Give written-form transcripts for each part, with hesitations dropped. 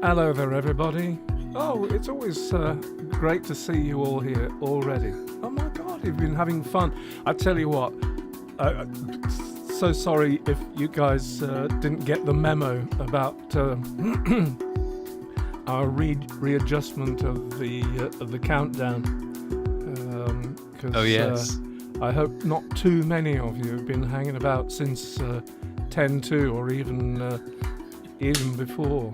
Hello there, everybody. Oh, it's always great to see you all here already. Oh my God, you've been having fun. I tell you what, so sorry if you guys didn't get the memo about our readjustment of the countdown. Oh yes. I hope not too many of you have been hanging about since 10-2 or even before.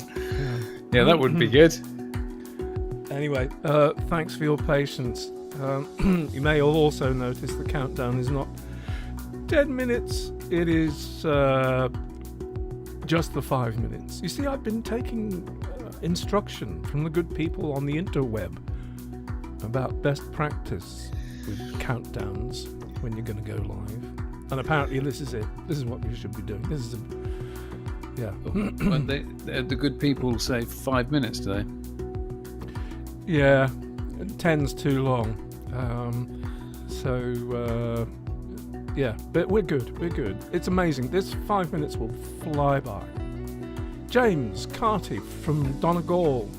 Yeah, that would be good. Anyway, thanks for your patience. You may have also noticed the countdown is not 10 minutes. It is just the 5 minutes. You see, I've been taking instruction from the good people on the interweb about best practice with countdowns when you're going to go live. And apparently this is it. This is what we should be doing. This is yeah. Well, the good people say 5 minutes, do they? Yeah, 10's too long. Yeah, but we're good. It's amazing. This 5 minutes will fly by. James Carty from Donegal.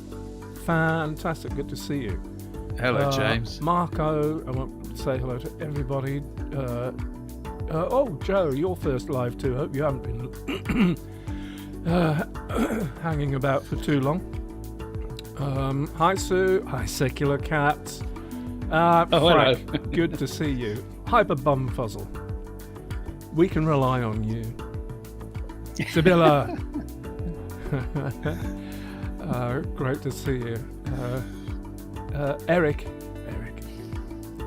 Fantastic. Good to see you. Hello, James. Marco, I want to say hello to everybody. Oh, Joe, you're first live too. Hope you haven't been hanging about for too long. Hi, Sue. Hi, Secular Cats. Frank, hello. Good to see you. Hyper Bumfuzzle. We can rely on you. Sibylla. Great to see you. Eric.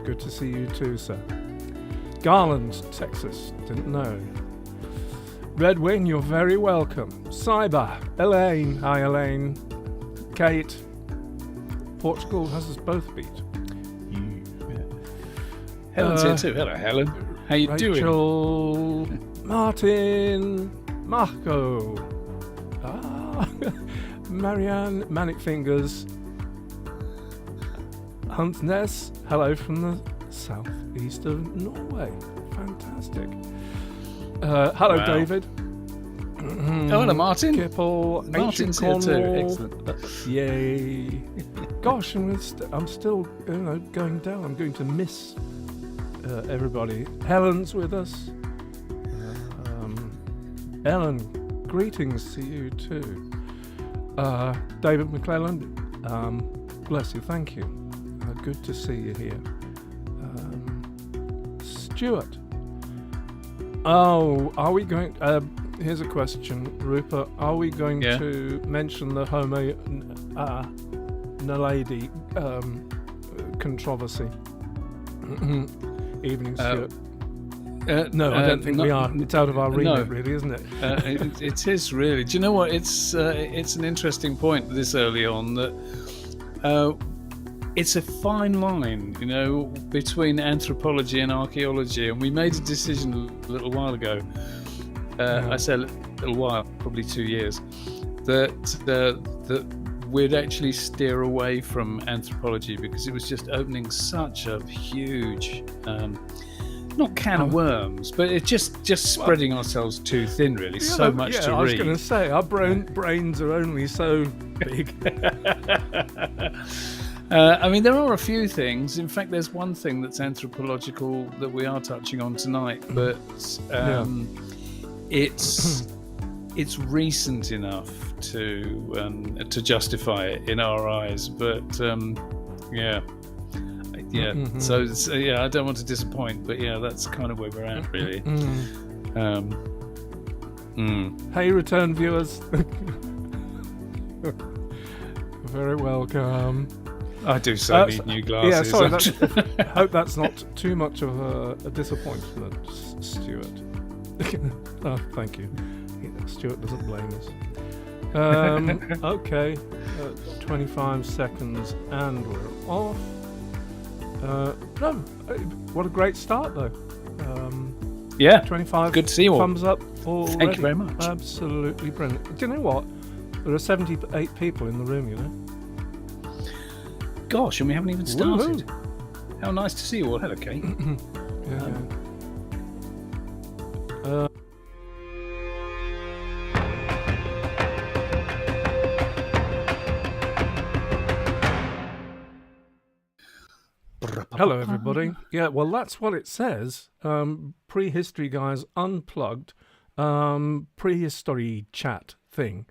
Good to see you too, sir. Garland, Texas. Didn't know. Red Wing, you're very welcome. Cyber. Elaine. Hi, Elaine. Kate. Portugal has us both beat. Helen's here too. Hello, Helen. How you Rachel, doing? Martin. Marco. Marianne. Manic Fingers. Huntness. Hello from the southeast of Norway. Fantastic. Hello, Wow. David. Hello, Martin. Kipple. Martin's here too. Excellent. Yay. Gosh, I'm still going down. I'm going to miss everybody. Helen's with us. Ellen, greetings to you too. David McClellan, bless you, thank you. Good to see you here. Stuart. Oh, are we going... here's a question, Rupert. Are we going to mention the Homo naledi controversy? Evening, Stuart. No, I don't think we are. It's out of our remit, really, isn't it? It is really. Do you know what? It's an interesting point this early on that it's a fine line, between anthropology and archaeology, and we made a decision a little while ago. I say a little while, probably 2 years, that we'd actually steer away from anthropology because it was just opening such a huge, not can of worms, but it's just spreading ourselves too thin, really. So much to read. I was going to say, our brains are only so big. There are a few things. In fact, there's one thing that's anthropological that we are touching on tonight, but it's recent enough to justify it in our eyes. But Mm-hmm. So I don't want to disappoint, but that's kind of where we're at, really. Hey, return viewers. Very welcome. I do so need new glasses. Yeah, sorry. I hope that's not too much of a disappointment, Stuart. Oh, thank you. Stuart doesn't blame us. Okay, 25 seconds and we're off. What a great start, though. 25. Good to see you all. Thumbs up already. Thank you very much. Absolutely brilliant. Do you know what? There are 78 people in the room, Gosh, and we haven't even started. Woo-hoo. How nice to see you all. Hello, Kate. Yeah. Hello, everybody. Yeah, well, that's what it says. Prehistory Guys Unplugged, prehistory chat thing.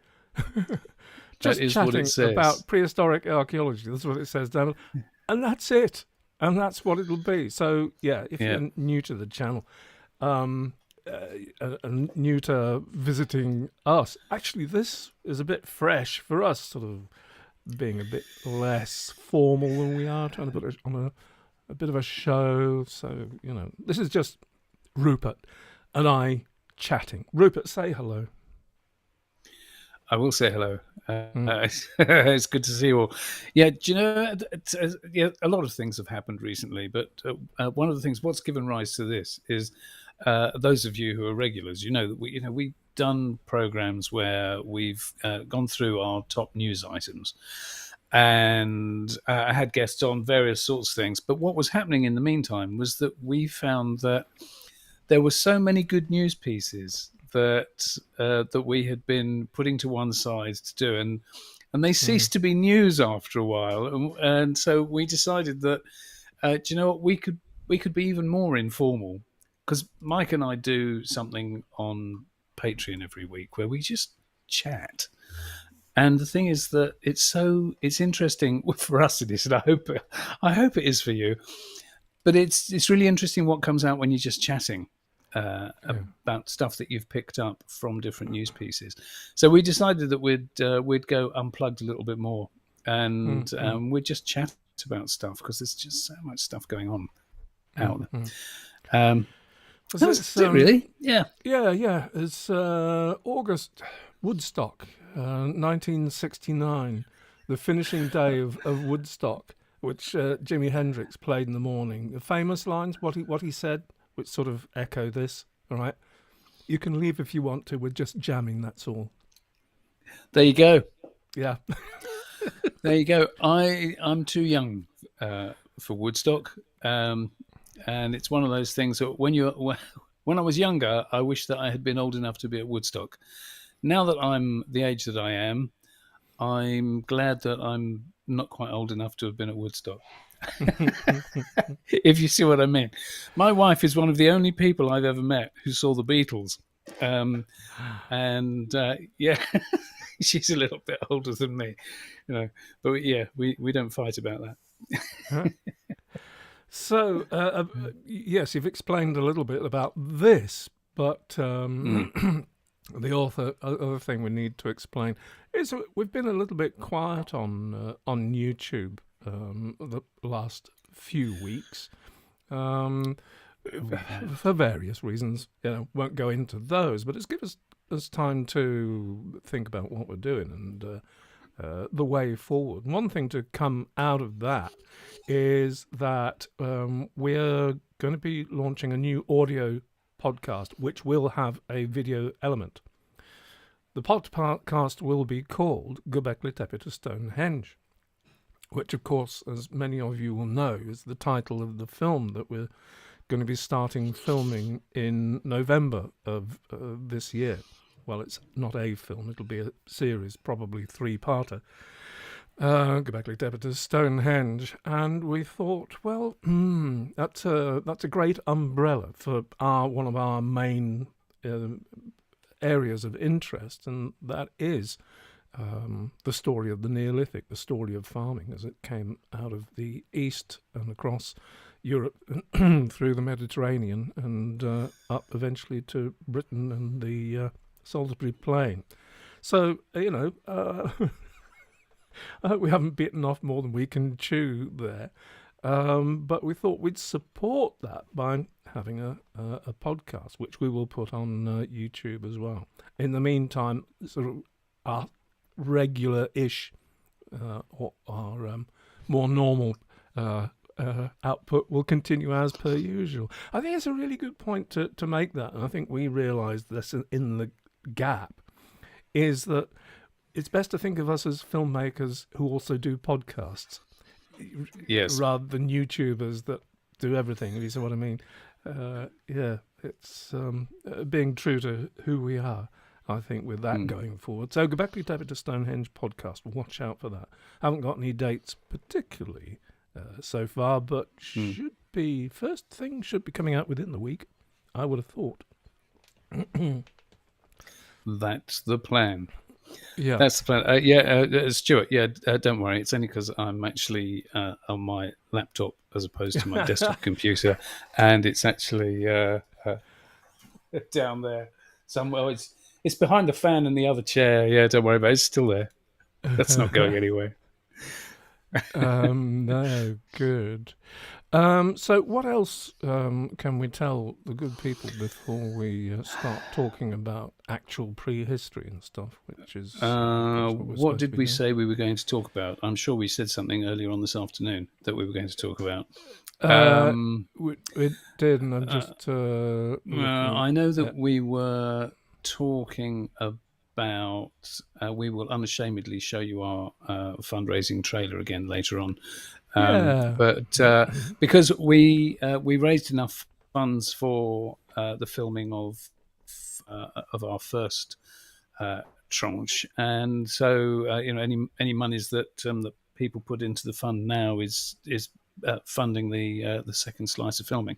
Just that is chatting what it says. about prehistoric archaeology. That's what it says down. And that's it. And that's what it'll be. So, yeah, if you're new to the channel, new to visiting us, actually, this is a bit fresh for us, sort of being a bit less formal than we are, trying to put it on a bit of a show. So, this is just Rupert and I chatting. Rupert, say hello. I will say hello. It's good to see you all. Yeah, do you know, a lot of things have happened recently, but one of the things, what's given rise to this is those of you who are regulars, that we've done programs where we've gone through our top news items, and I had guests on various sorts of things. But what was happening in the meantime was that we found that there were so many good news pieces that we had been putting to one side to do, and they ceased to be news after a while, and so we decided that do you know what, we could be even more informal, because Mike and I do something on Patreon every week where we just chat. And the thing is that it's interesting for us. It is, and I hope it is for you. But it's really interesting what comes out when you're just chatting about stuff that you've picked up from different news pieces. So we decided that we'd go unplugged a little bit more, and we'd just chat about stuff, because there's just so much stuff going on out there. That's it, really. Yeah. It's August, Woodstock, 1969, the finishing day of Woodstock, which Jimi Hendrix played in the morning. The famous lines, what he said, which sort of echo this. All right, you can leave if you want to. We're just jamming. That's all. There you go. Yeah. There you go. I'm too young for Woodstock. And it's one of those things that when I was younger, I wish that I had been old enough to be at Woodstock. Now that I'm the age that I am, I'm glad that I'm not quite old enough to have been at Woodstock. If you see what I mean. My wife is one of the only people I've ever met who saw the Beatles. She's a little bit older than me, but we don't fight about that. So, yes, you've explained a little bit about this, but the other thing we need to explain is we've been a little bit quiet on YouTube the last few weeks for various reasons. Won't go into those, but it's given us time to think about what we're doing and the way forward. One thing to come out of that is that we're going to be launching a new audio podcast, which will have a video element. The podcast will be called Göbekli Tepe to Stonehenge, which, of course, as many of you will know, is the title of the film that we're going to be starting filming in November of this year. Well, it's not a film, it'll be a series, probably 3-parter. Göbekli Tepe to Stonehenge, and we thought, well, that's a great umbrella for one of our main areas of interest, and that is the story of the Neolithic, the story of farming as it came out of the east and across Europe through the Mediterranean and up eventually to Britain and the Salisbury Plain. So, I hope we haven't bitten off more than we can chew there. But we thought we'd support that by having a podcast, which we will put on YouTube as well. In the meantime, sort of our regular-ish or our more normal output will continue as per usual. I think it's a really good point to make that, and I think we realised this in the gap, is that it's best to think of us as filmmakers who also do podcasts. Yes. Rather than YouTubers that do everything, if you see what I mean. It's being true to who we are, I think, with that going forward. So Göbekli Tepe to Stonehenge podcast, watch out for that. I haven't got any dates particularly so far, but first thing should be coming out within the week, I would have thought. That's the plan. Yeah, that's the plan. Stuart. Don't worry. It's only because I'm actually on my laptop as opposed to my desktop computer, and it's actually down there somewhere. It's behind the fan in the other chair. Yeah, don't worry about it. It's still there. That's not going anywhere. No, good. So what else can we tell the good people before we start talking about actual prehistory and stuff, which is... what did we say we were going to talk about? I'm sure we said something earlier on this afternoon that we were going to talk about. We did, and I'm just... I know that we were talking about... we will unashamedly show you our fundraising trailer again later on. But because we raised enough funds for the filming of our first tranche, and so any monies that that people put into the fund now is funding the second slice of filming.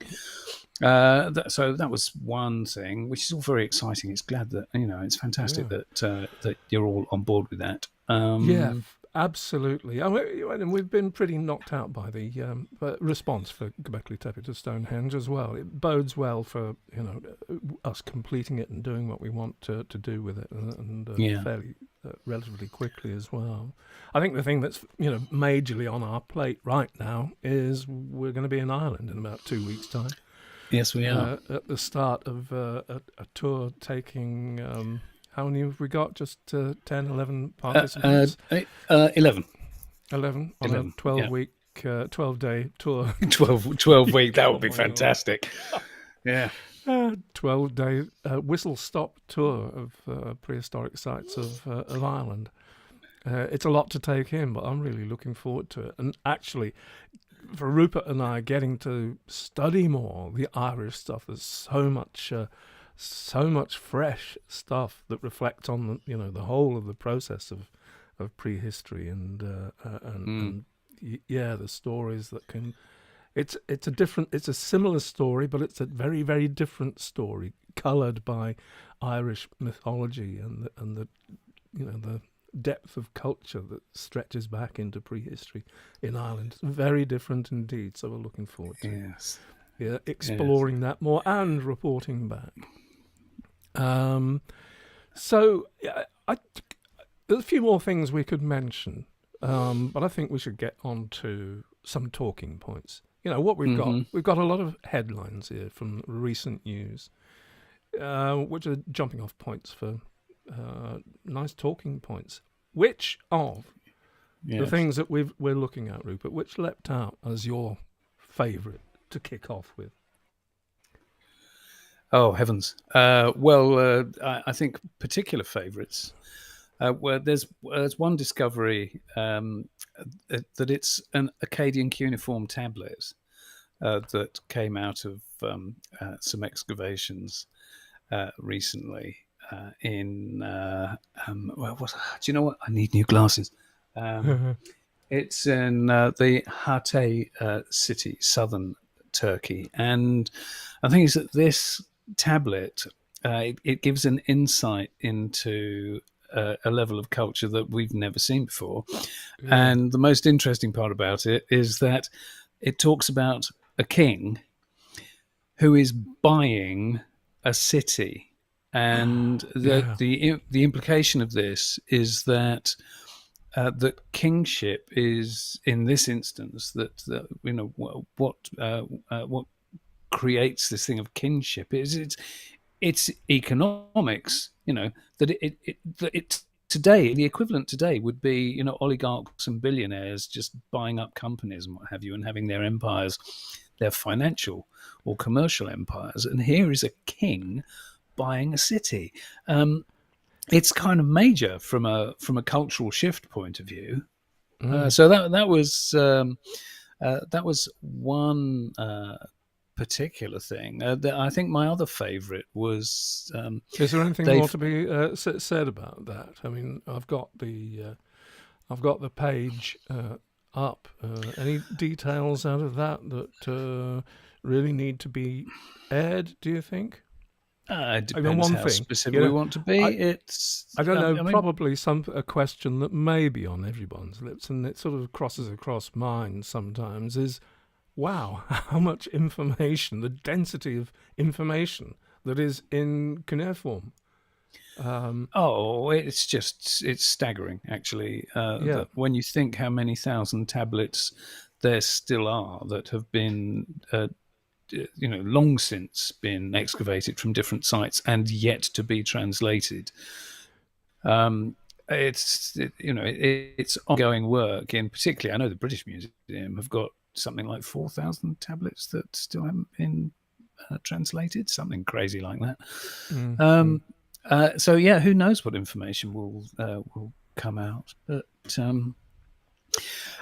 So that was one thing, which is all very exciting. It's glad that it's fantastic that you're all on board with that. Absolutely. And we've been pretty knocked out by the response for Göbekli Tepe to Stonehenge as well. It bodes well for us completing it and doing what we want to do with it, and fairly relatively quickly as well. I think the thing that's majorly on our plate right now is we're going to be in Ireland in about 2 weeks' time. Yes, we are at the start of a tour taking. How many have we got? Just 10, 11 participants? 11. 11 on a 12-week, 12-day tour. 12 week, that would be fantastic. Yeah. 12-day whistle-stop tour of prehistoric sites of Ireland. It's a lot to take in, but I'm really looking forward to it. And actually, for Rupert and I, getting to study more the Irish stuff, there's so much fresh stuff that reflects on the whole of the process of prehistory and the stories that can. It's a similar story, but it's a very, very different story, coloured by Irish mythology and the depth of culture that stretches back into prehistory in Ireland. Very different indeed. So we're looking forward to exploring that more and reporting back. There's a few more things we could mention, but I think we should get on to some talking points. What we've got. We've got a lot of headlines here from recent news, which are jumping off points for nice talking points. Which of the things that we're looking at, Rupert, which leapt out as your favourite to kick off with? Oh, heavens. I think particular favourites. There's one discovery that it's an Akkadian cuneiform tablet that came out of some excavations recently in... do you know what? I need new glasses. It's in the Hatay city, southern Turkey. And I think it's that this tablet, it gives an insight into a level of culture that we've never seen before. And the most interesting part about it is that it talks about a king who is buying a city. And the implication of this is that that kingship is, in this instance, what creates this thing of kinship is it's economics. That it today, the equivalent today would be oligarchs and billionaires just buying up companies and what have you, and having their empires, their financial or commercial empires. And here is a king buying a city. It's kind of major from a cultural shift point of view. So that was one particular thing. I think my other favourite was. Is there anything more to be said about that? I mean, I've got the page up. Any details out of that really need to be aired, do you think? It depends how specific we want to be. I don't know, I mean, probably a question that may be on everyone's lips, and it sort of crosses across mine sometimes, is, wow, how much information, the density of information that is in cuneiform. it's staggering, actually. That when you think how many thousand tablets there still are that have been long since been excavated from different sites and yet to be translated. It's ongoing work. In particularly, I know the British Museum have got something like 4,000 tablets that still haven't been translated, something crazy like that. So yeah, who knows what information will come out, but.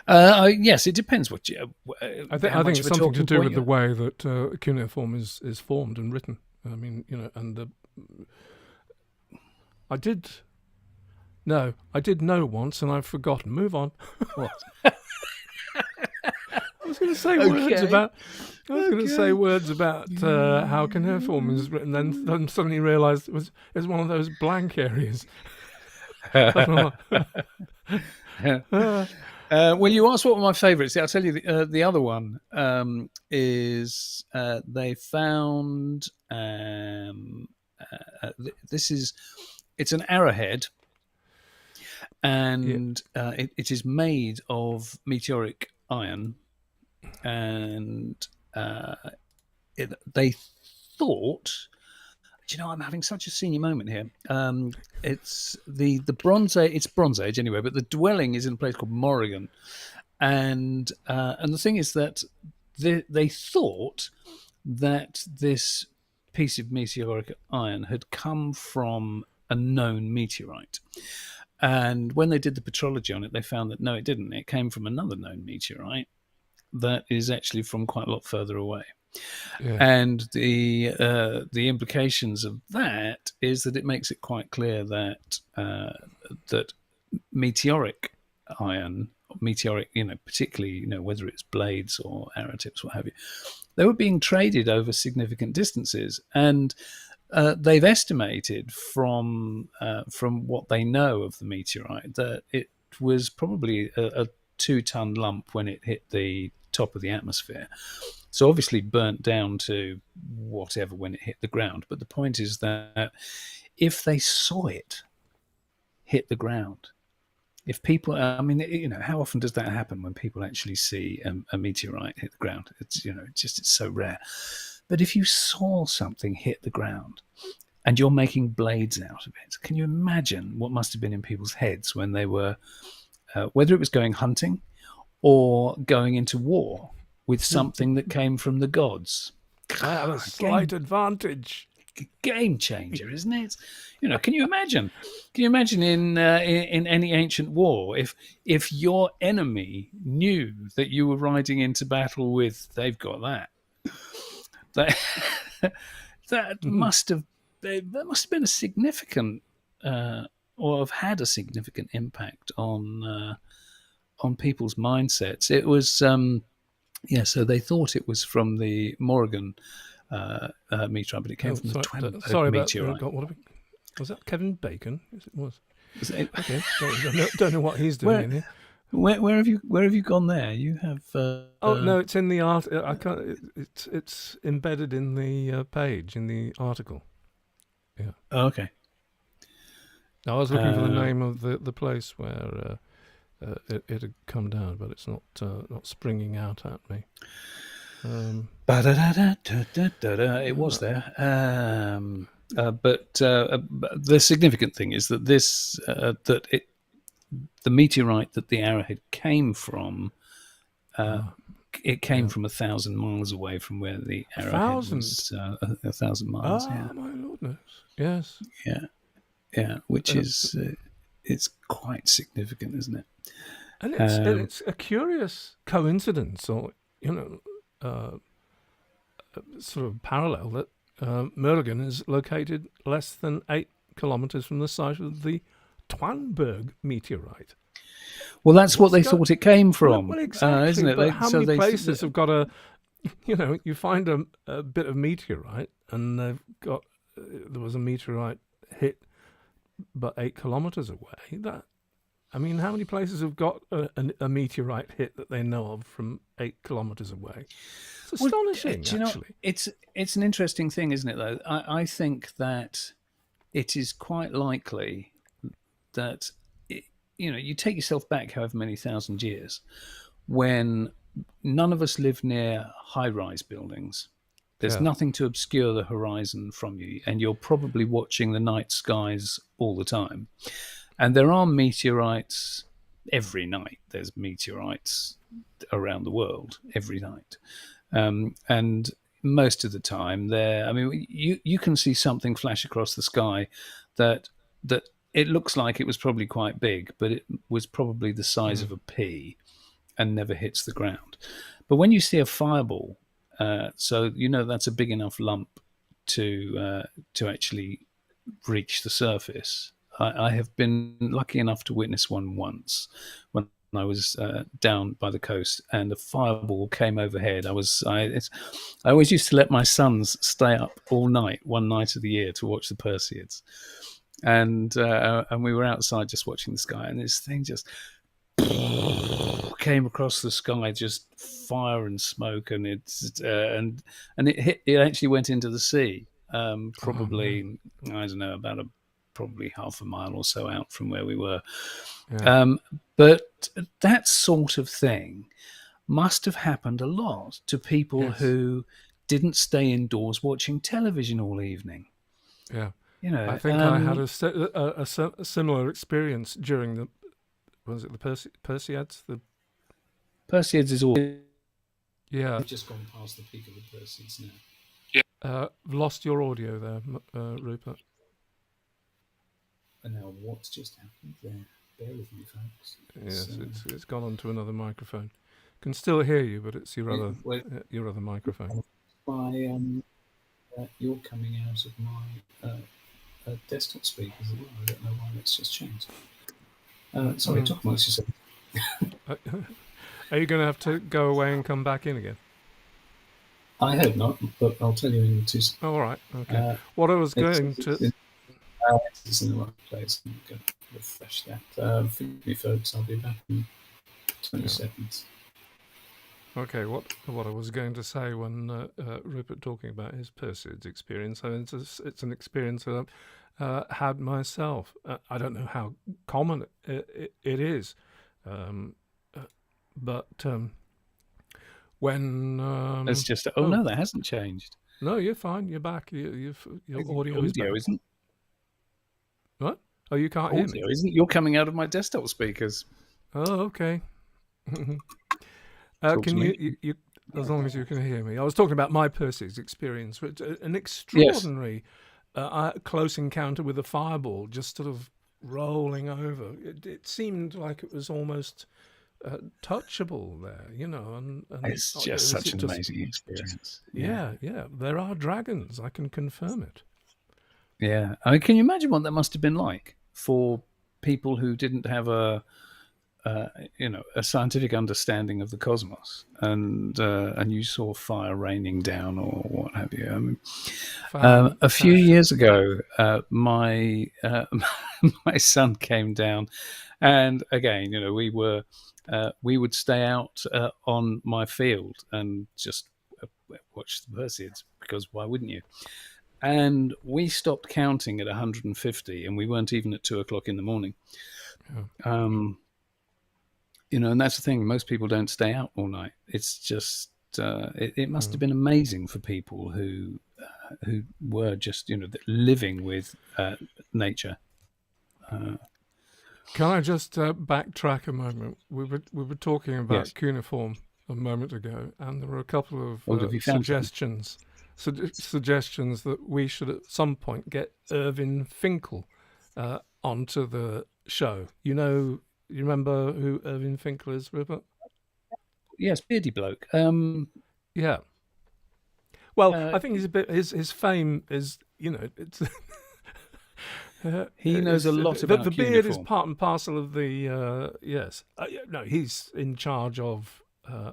Yes, it depends what you. I think it's something to do with the way that cuneiform is formed and written. I mean, I did know once, and I've forgotten. Move on. What? I was going to say words about. I was going to say words about how cuneiform is written, then suddenly realised it was one of those blank areas. Well, you asked what were my favourites. I'll tell you the other one is they found it's an arrowhead, and it is made of meteoric iron, and they thought. Do you know, I'm having such a senior moment here. It's the Bronze Age. It's Bronze Age anyway, but the dwelling is in a place called Morrigan, and the thing is that they thought that this piece of meteoric iron had come from a known meteorite, and when they did the petrology on it, they found that no, it didn't. It came from another known meteorite that is actually from quite a lot further away. Yeah. And the implications of that is that it makes it quite clear that that meteoric iron, particularly whether it's blades or arrow tips, what have you, they were being traded over significant distances, and they've estimated from what they know of the meteorite that it was probably a 2-ton lump when it hit the top of the atmosphere. So obviously burnt down to whatever when it hit the ground. But the point is that if they saw it hit the ground, if people, how often does that happen when people actually see a meteorite hit the ground? It's, it's so rare. But if you saw something hit the ground and you're making blades out of it, can you imagine what must have been in people's heads when they were, whether it was going hunting or going into war with something that came from the gods? I have a slight advantage. Game changer, isn't it? Can you imagine? Can you imagine in any ancient war if your enemy knew that you were riding into battle with, they've got that must have been a significant or have had a significant impact on people's mindsets. It was so they thought it was from the Morrigan meteorite, but it came from the meteorite. Was that Kevin Bacon? Yes, it was. Okay, don't know what he's doing in here. Where have you gone there? You have. No, it's in the art. I can't. It's embedded in the page in the article. Yeah. Oh, okay. I was looking for the name of the place where it had come down, but it's not springing out at me. It was there. But the significant thing is that the meteorite that the arrowhead came from, it came from 1,000 miles away from where the arrowhead was. 1,000 miles. My Lordness! Yes. Yeah. Which is it's quite significant, isn't it? And it's a curious coincidence, or sort of parallel that Morrigan is located less than 8 kilometres from the site of the Twanberg meteorite. Well, that's what they thought it came from, well, exactly, isn't it? But how many places have got a, you find a bit of meteorite, and they've got, there was a meteorite hit but 8 kilometers away. How many places have got a meteorite hit that they know of from 8 kilometers away? It's astonishing, actually. It's an interesting thing, isn't it, though? I think that it is quite likely that, you take yourself back however many thousand years, when none of us live near high-rise buildings. There's nothing to obscure the horizon from you, and you're probably watching the night skies all the time. And there are meteorites every night. There's meteorites around the world every night. And most of the time, you can see something flash across the sky that it looks like it was probably quite big, but it was probably the size of a pea and never hits the ground. But when you see a fireball, so that's a big enough lump to actually reach the surface. I have been lucky enough to witness one once when I was down by the coast, and a fireball came overhead. I always used to let my sons stay up all night, one night of the year, to watch the Perseids, and we were outside just watching the sky, and this thing just came across the sky, just fire and smoke, and it actually went into the sea, probably I don't know, about probably half a mile or so out from where we were. But that sort of thing must have happened a lot to people who didn't stay indoors watching television all evening. I think I had a similar experience during the Perseids? The Perseids is all. We've just gone past the peak of the Perseids now. Lost your audio there, Rupert. And now what's just happened there? Bear with me, folks. It's gone onto another microphone. Can still hear you, but it's your other microphone. You're coming out of my desktop speakers as well. I don't know why that's just changed. Sorry, talk amongst yourself. Are you going to have to go away and come back in again? I hope not, but I'll tell you in 2 seconds. All right. Okay. What I was going to. It's in the right place. I'm going to refresh that. Forgive me, folks. I'll be back in 20 seconds. Okay. What I was going to say when Rupert talking about his Perseids experience, it's an experience that I've had myself. I don't know how common it is, but when it's just no, that hasn't changed. No, you're fine. You're back. Your audio is back. Isn't. What? Oh, you can't hear me. Isn't. You're coming out of my desktop speakers. Oh, okay. Can you as long as you can hear me? I was talking about my Perseids experience, an extraordinary close encounter with a fireball, just sort of rolling over. It seemed like it was almost touchable there, and it's just such an amazing experience. Yeah. There are dragons. I can confirm it. Yeah, can you imagine what that must have been like for people who didn't have a scientific understanding of the cosmos, and you saw fire raining down or what have you? A few years ago, my my son came down, and again, we would stay out on my field and just watch the Perseids, because why wouldn't you? And we stopped counting at 150, and we weren't even at 2:00 in the morning. And that's the thing. Most people don't stay out all night. It's just it must have been amazing for people who were just living with nature. Can I just backtrack a moment? We were talking about cuneiform a moment ago, and there were a couple of suggestions that we should at some point get Irving Finkel onto the show. You remember who Irving Finkel is, Rupert? Yes, beardy bloke. Yeah. Well, I think he's a bit. His fame is, it's He knows a lot about the beard is cuneiform. part and parcel of the yes. No, he's in charge of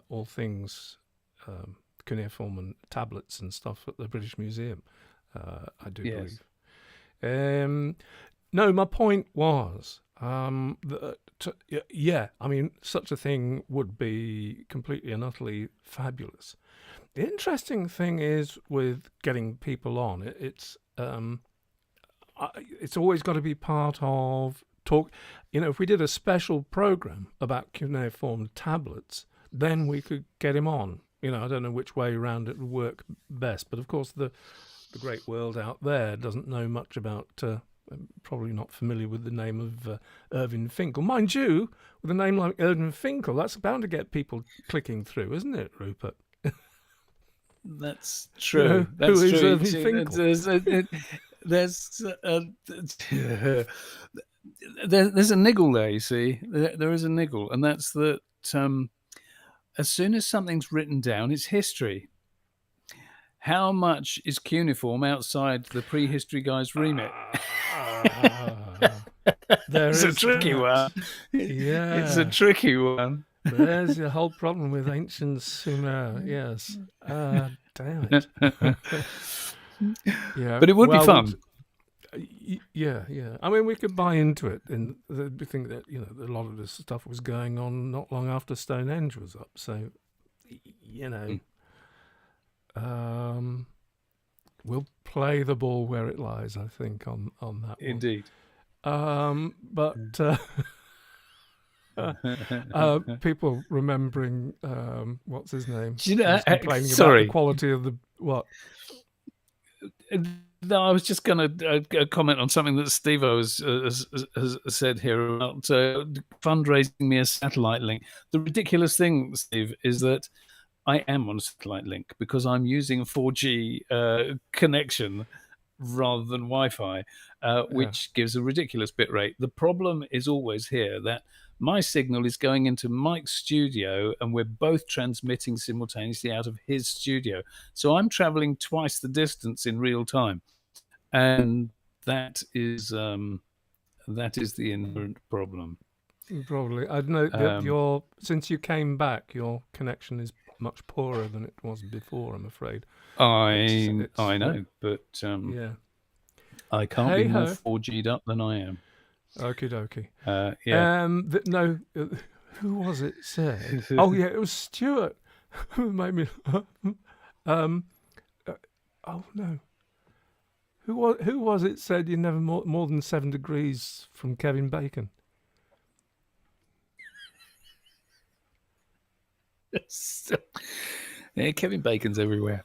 all things cuneiform and tablets and stuff at the British Museum. I do Yes. believe. No, my point was yeah. I mean, such a thing would be completely and utterly fabulous. The interesting thing is with getting people on, it's always got to be part of talk. If we did a special program about cuneiform tablets, then we could get him on. I don't know which way around it would work best, but of course the great world out there doesn't know much about. Probably not familiar with the name of Irving Finkel, mind you. With a name like Irving Finkel, that's bound to get people clicking through, isn't it, Rupert? That's true. That's who is true. Irving Finkel? There's a niggle there, you see. There is a niggle, and that's that as soon as something's written down, it's history. How much is cuneiform outside the prehistory guys' remit? It's a tricky one. Yeah. It's a tricky one. There's the whole problem with ancient Sumer. Yes. Damn it. Yeah. But it would be fun. Yeah. I mean, we could buy into it, and we think that a lot of this stuff was going on not long after Stonehenge was up. So, we'll play the ball where it lies. I think on that. Indeed. But people remembering what's his name? Complaining about the quality of the what? No, I was just going to comment on something that Steve has said here about fundraising me a satellite link. The ridiculous thing, Steve, is that I am on a satellite link because I'm using a 4G connection rather than Wi-Fi, which gives a ridiculous bit rate. The problem is always here that my signal is going into Mike's studio and we're both transmitting simultaneously out of his studio. So I'm traveling twice the distance in real time. And that is the inherent problem. Probably. I'd note that since you came back, your connection is much poorer than it was before, I'm afraid. I know, but yeah. I can't be more 4G'd up than I am. Okie dokie. Yeah. Who was it said? Oh yeah, it was Stuart who made me. Oh no. Who was it said you're never more than 7 degrees from Kevin Bacon? Yeah, Kevin Bacon's everywhere.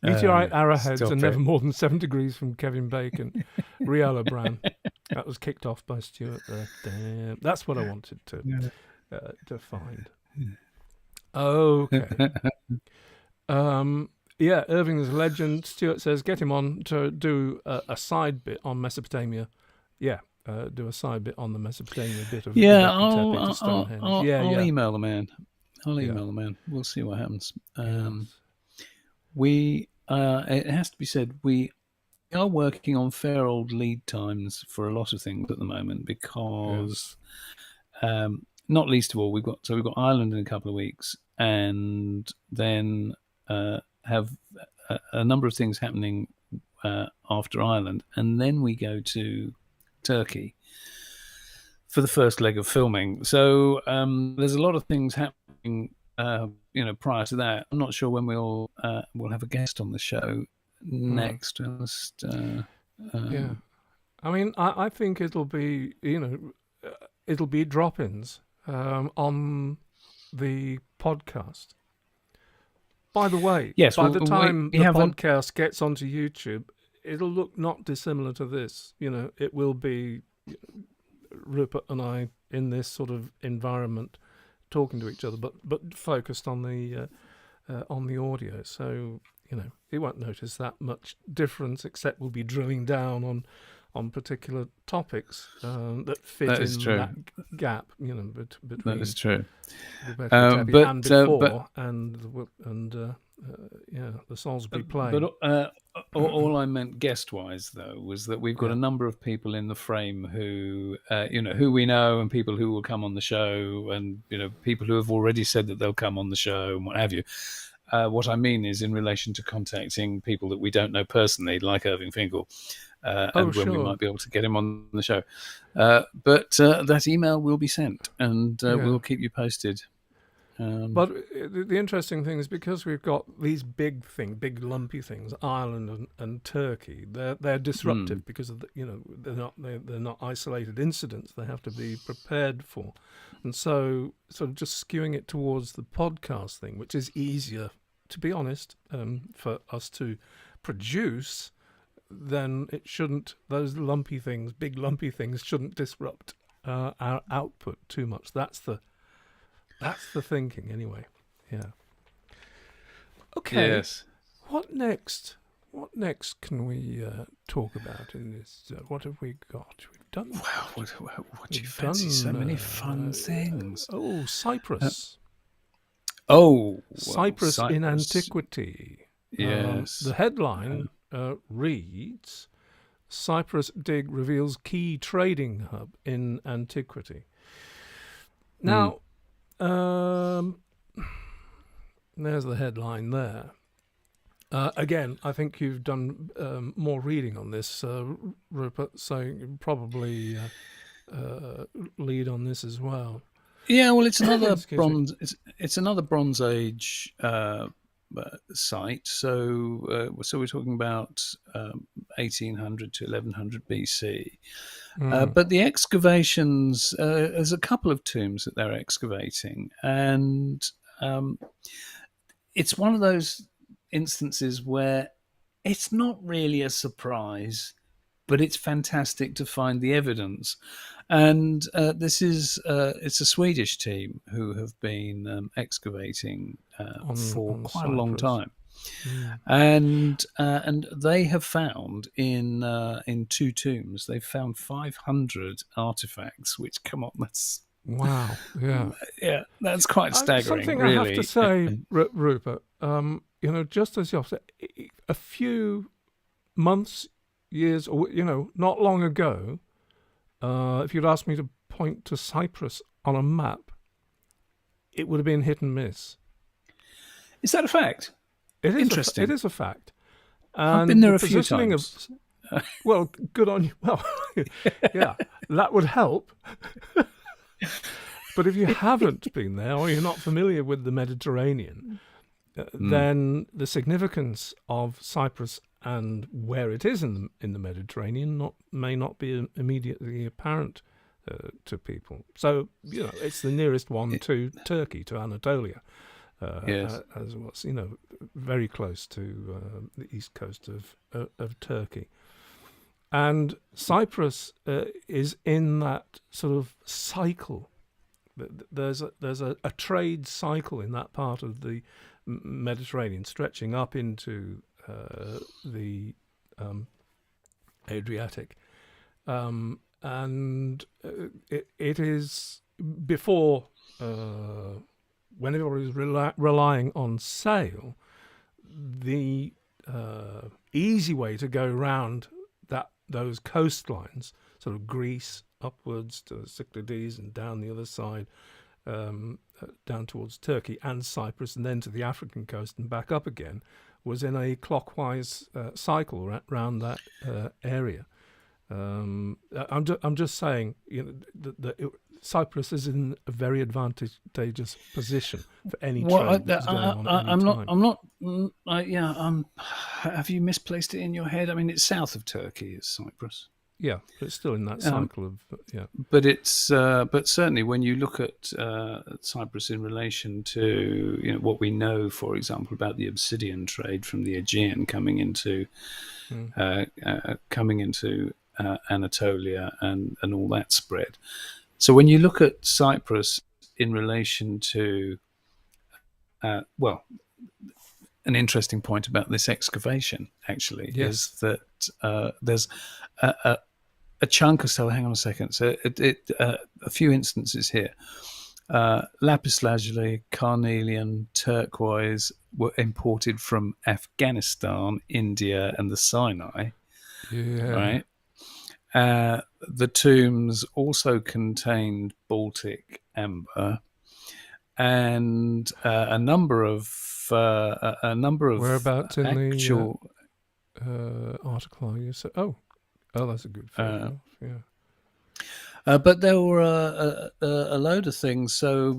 Meteorite arrowheads are never more than 7 degrees from Kevin Bacon. Riola Brand. That was kicked off by Stuart there. Damn. That's what I wanted to find. Okay. Yeah, Irving is a legend. Stuart says, get him on to do a side bit on Mesopotamia. Yeah, do a side bit on the Mesopotamia bit of I'll email the man. I'll email the man. We'll see what happens. It has to be said, we are working on fair old lead times for a lot of things at the moment because, not least of all, we've got Ireland in a couple of weeks, and then have a number of things happening after Ireland, and then we go to Turkey for the first leg of filming. So there's a lot of things happening. Prior to that, I'm not sure when we'll have a guest on the show next. Yeah, I mean, I think it'll be it'll be drop-ins on the podcast. By the way, yes, by the time the podcast gets onto YouTube, it'll look not dissimilar to this. It will be Rupert and I in this sort of environment, talking to each other, but focused on the audio. So he won't notice that much difference, except we'll be drilling down on particular topics that fit that gap. Between that is true. And before and the Salisbury play. But All I meant guest-wise, though, was that we've got a number of people in the frame who, who we know, and people who will come on the show, and people who have already said that they'll come on the show, and what have you. What I mean is in relation to contacting people that we don't know personally, like Irving Finkel, and when we might be able to get him on the show. But that email will be sent, and we'll keep you posted. But the interesting thing is, because we've got these big lumpy things, Ireland and Turkey, they're disruptive because of they're not isolated incidents. They have to be prepared for, and so sort of just skewing it towards the podcast thing, which is easier, to be honest, for us to produce. Then it shouldn't. Those lumpy things, big lumpy things, shouldn't disrupt our output too much. That's the thinking, anyway. Yeah. Okay. Yes. What next? What next can we talk about in this? What have we got? We've done. Wow. What do you fancy? So many fun things. Cyprus. Cyprus in antiquity. Yes. The headline reads: Cyprus dig reveals key trading hub in antiquity. Now. There's the headline there. Again, I think you've done more reading on this, Rupert, so you can probably lead on this as well. Yeah, well, it's another bronze. It's another Bronze Age site. So we're talking about 1800 to 1100 BC. But the excavations, there's a couple of tombs that they're excavating, and it's one of those instances where it's not really a surprise, but it's fantastic to find the evidence. And this is it's a Swedish team who have been excavating for quite a long time. And they have found in two tombs, they've found 500 artifacts, which, come on, that's wow, yeah, that's quite staggering. Something really. I have to say, Rupert, just as you said, a few months, years, or not long ago, if you'd asked me to point to Cyprus on a map, it would have been hit and miss. Is that a fact? It is interesting. It is a fact. And I've been there a few times. Well, good on you. Well, yeah, that would help. But if you haven't been there, or you're not familiar with the Mediterranean, then the significance of Cyprus and where it is in the Mediterranean may not be immediately apparent to people. So it's the nearest one to Turkey, to Anatolia. Yes. As was, very close to the east coast of Turkey. And Cyprus is in that sort of cycle. There's a trade cycle in that part of the Mediterranean, stretching up into the Adriatic. And it is before... when everybody was relying on sail, the easy way to go around those coastlines, sort of Greece upwards to Cyclades and down the other side, down towards Turkey and Cyprus, and then to the African coast and back up again, was in a clockwise cycle around that area. I'm just saying, Cyprus is in a very advantageous position for any trade that's going on at any time. I'm not. Have you misplaced it in your head? I mean, it's south of Turkey, is Cyprus. Yeah, but it's still in that cycle of But it's but certainly when you look at Cyprus in relation to what we know, for example, about the obsidian trade from the Aegean coming into Anatolia and all that spread. So when you look at Cyprus in relation to, an interesting point about this excavation actually is that there's a chunk of so. Hang on a second. So a few instances here. Lapis lazuli, carnelian, turquoise were imported from Afghanistan, India, and the Sinai. Yeah. Right. The tombs also contained Baltic amber and a number of Whereabouts in the actual. article are you? Oh, that's a good Uh, photograph. Yeah. but there were a load of things. So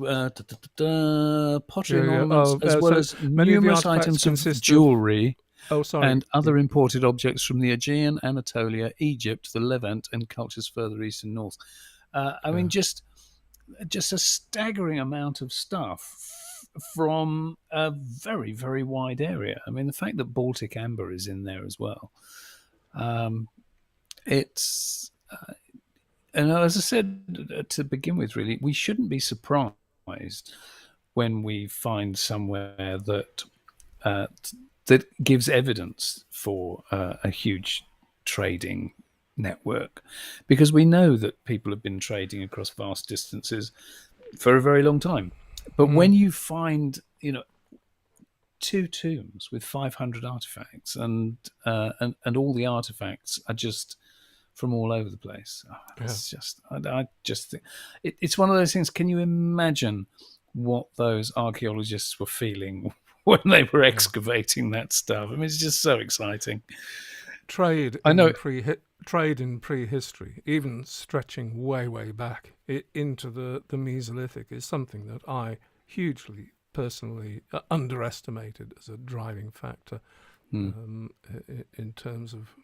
pottery Yeah, and yeah. ornaments, Oh, as well so as many of the numerous artifacts items of consist of. jewelry Oh, sorry. and other imported objects from the Aegean, Anatolia, Egypt, the Levant, and cultures further east and north. I mean, just a staggering amount of stuff from a very, very wide area. I mean, the fact that Baltic amber is in there as well. It's and as I said to begin with, really, we shouldn't be surprised when we find somewhere uh, that gives evidence for a huge trading network, because we know that people have been trading across vast distances for a very long time. But when you find, two tombs with 500 artifacts, and all the artifacts are just from all over the place, it's just, I just think it's one of those things. Can you imagine what those archaeologists were feeling when they were excavating that stuff? I mean, it's just so exciting. Trade in prehistory, even stretching way, way back into the Mesolithic, is something that I hugely personally underestimated as a driving factor in terms of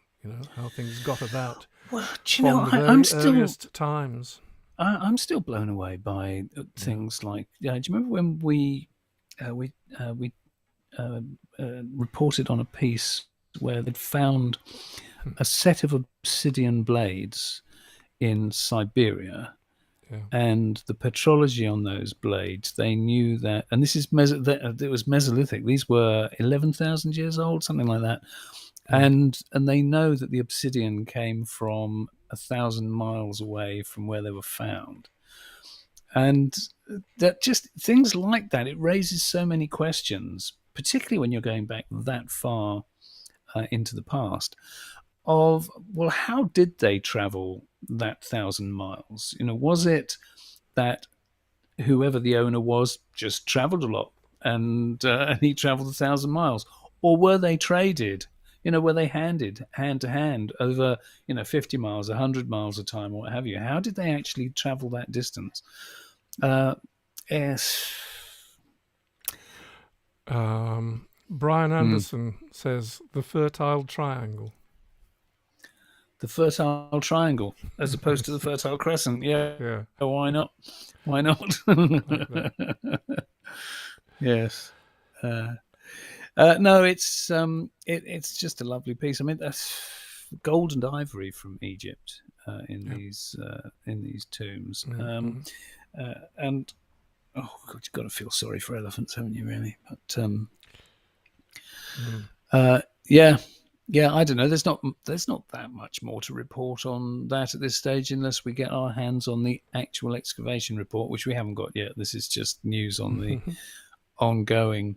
how things got about. Well, from the very earliest times. I'm still blown away by things like. Do you remember when we reported on a piece where they'd found a set of obsidian blades in Siberia, and the petrology on those blades, they knew that, and this is it was Mesolithic. These were 11,000 years old, something like that, and they know that the obsidian came from 1,000 miles away from where they were found. And that, just things like that, it raises so many questions, particularly when you're going back that far into the past, of, well, how did they travel that 1,000 miles? Was it that whoever the owner was just traveled a lot, and he traveled 1,000 miles? Or were they traded? Were they handed hand to hand over, 50 miles, 100 miles a time, or what have you? How did they actually travel that distance? Yes. Brian Anderson says the Fertile Triangle. The Fertile Triangle, as opposed to the Fertile Crescent. Yeah. Why not? Why not? Yes. No, it's just a lovely piece. I mean, that's gold and ivory from Egypt in these tombs. And God, you've got to feel sorry for elephants, haven't you? Really, but I don't know. There's not that much more to report on that at this stage, unless we get our hands on the actual excavation report, which we haven't got yet. This is just news on the ongoing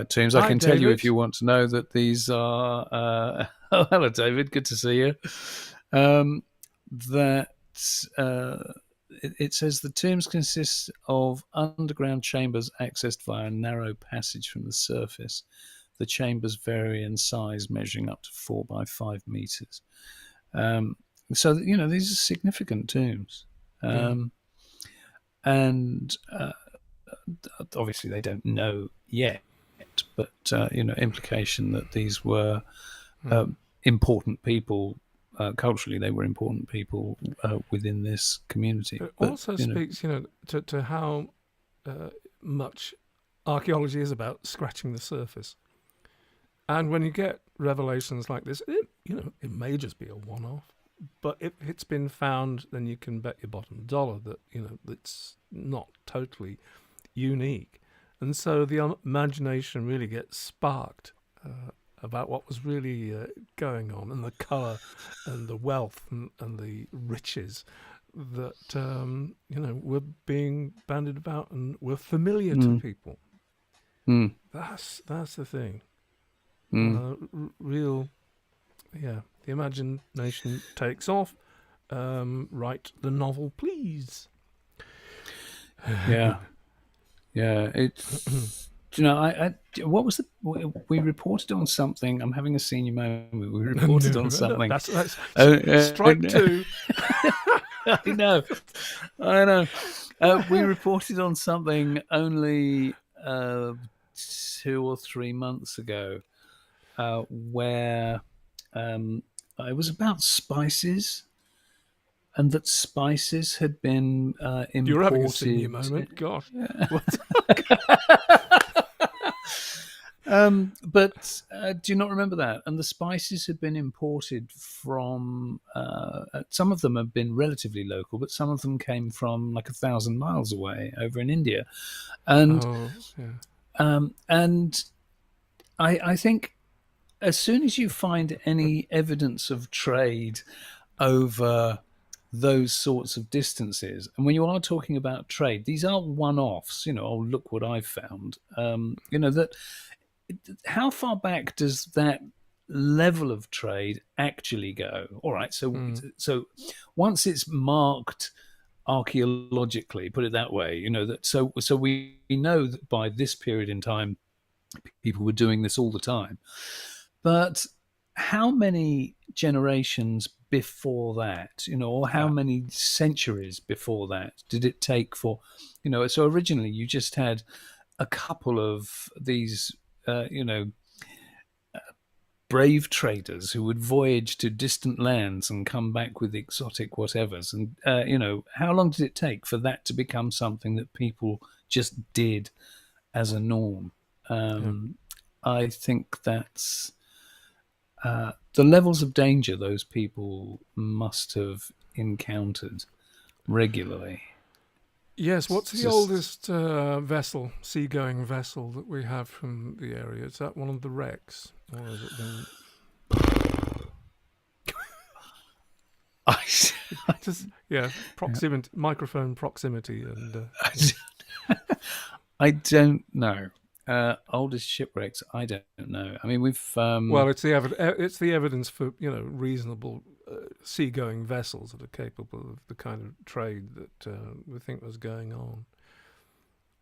tombs. I can tell you, if you want to know, that these are. Oh, hello, David. Good to see you. It says the tombs consist of underground chambers accessed via a narrow passage from the surface. The chambers vary in size, measuring up to 4 by 5 meters. So, these are significant tombs. And obviously they don't know yet, but, implication that these were important people. Culturally, they were important people within this community. It also speaks, to how much archaeology is about scratching the surface. And when you get revelations like this, it may just be a one-off, but if it's been found, then you can bet your bottom dollar that it's not totally unique. And so the imagination really gets sparked about what was really going on, and the colour and the wealth and the riches that were being bandied about and were familiar to people. That's the thing. Real, yeah. The imagination takes off. Write the novel, please. Yeah. It's. I what was we reported on something? I'm having a senior moment. We reported on something. That's strike two. I know. We reported on something only 2 or 3 months ago, where it was about spices, and that spices had been imported. You're having a senior moment, gosh. But do you not remember that? And the spices had been imported from. Some of them have been relatively local, but some of them came from like 1,000 miles away over in India, and and I think as soon as you find any evidence of trade over those sorts of distances, and when you are talking about trade, these aren't one-offs. Oh, look what I've found. That. How far back does that level of trade actually go? All right, so once it's marked archaeologically, put it that way, that so we know that by this period in time, people were doing this all the time. But how many generations before that, or how many centuries before that did it take for, So originally, you just had a couple of these. Brave traders who would voyage to distant lands and come back with exotic whatevers. And, how long did it take for that to become something that people just did as a norm? I think that's the levels of danger those people must have encountered regularly. Yes, what's the oldest seagoing vessel that we have from the area? Is that one of the wrecks? Or has it been... proximity, microphone proximity. And I don't know. Oldest shipwrecks, I don't know. I mean, we've... Well, it's the evidence for, reasonable seagoing vessels that are capable of the kind of trade that we think was going on.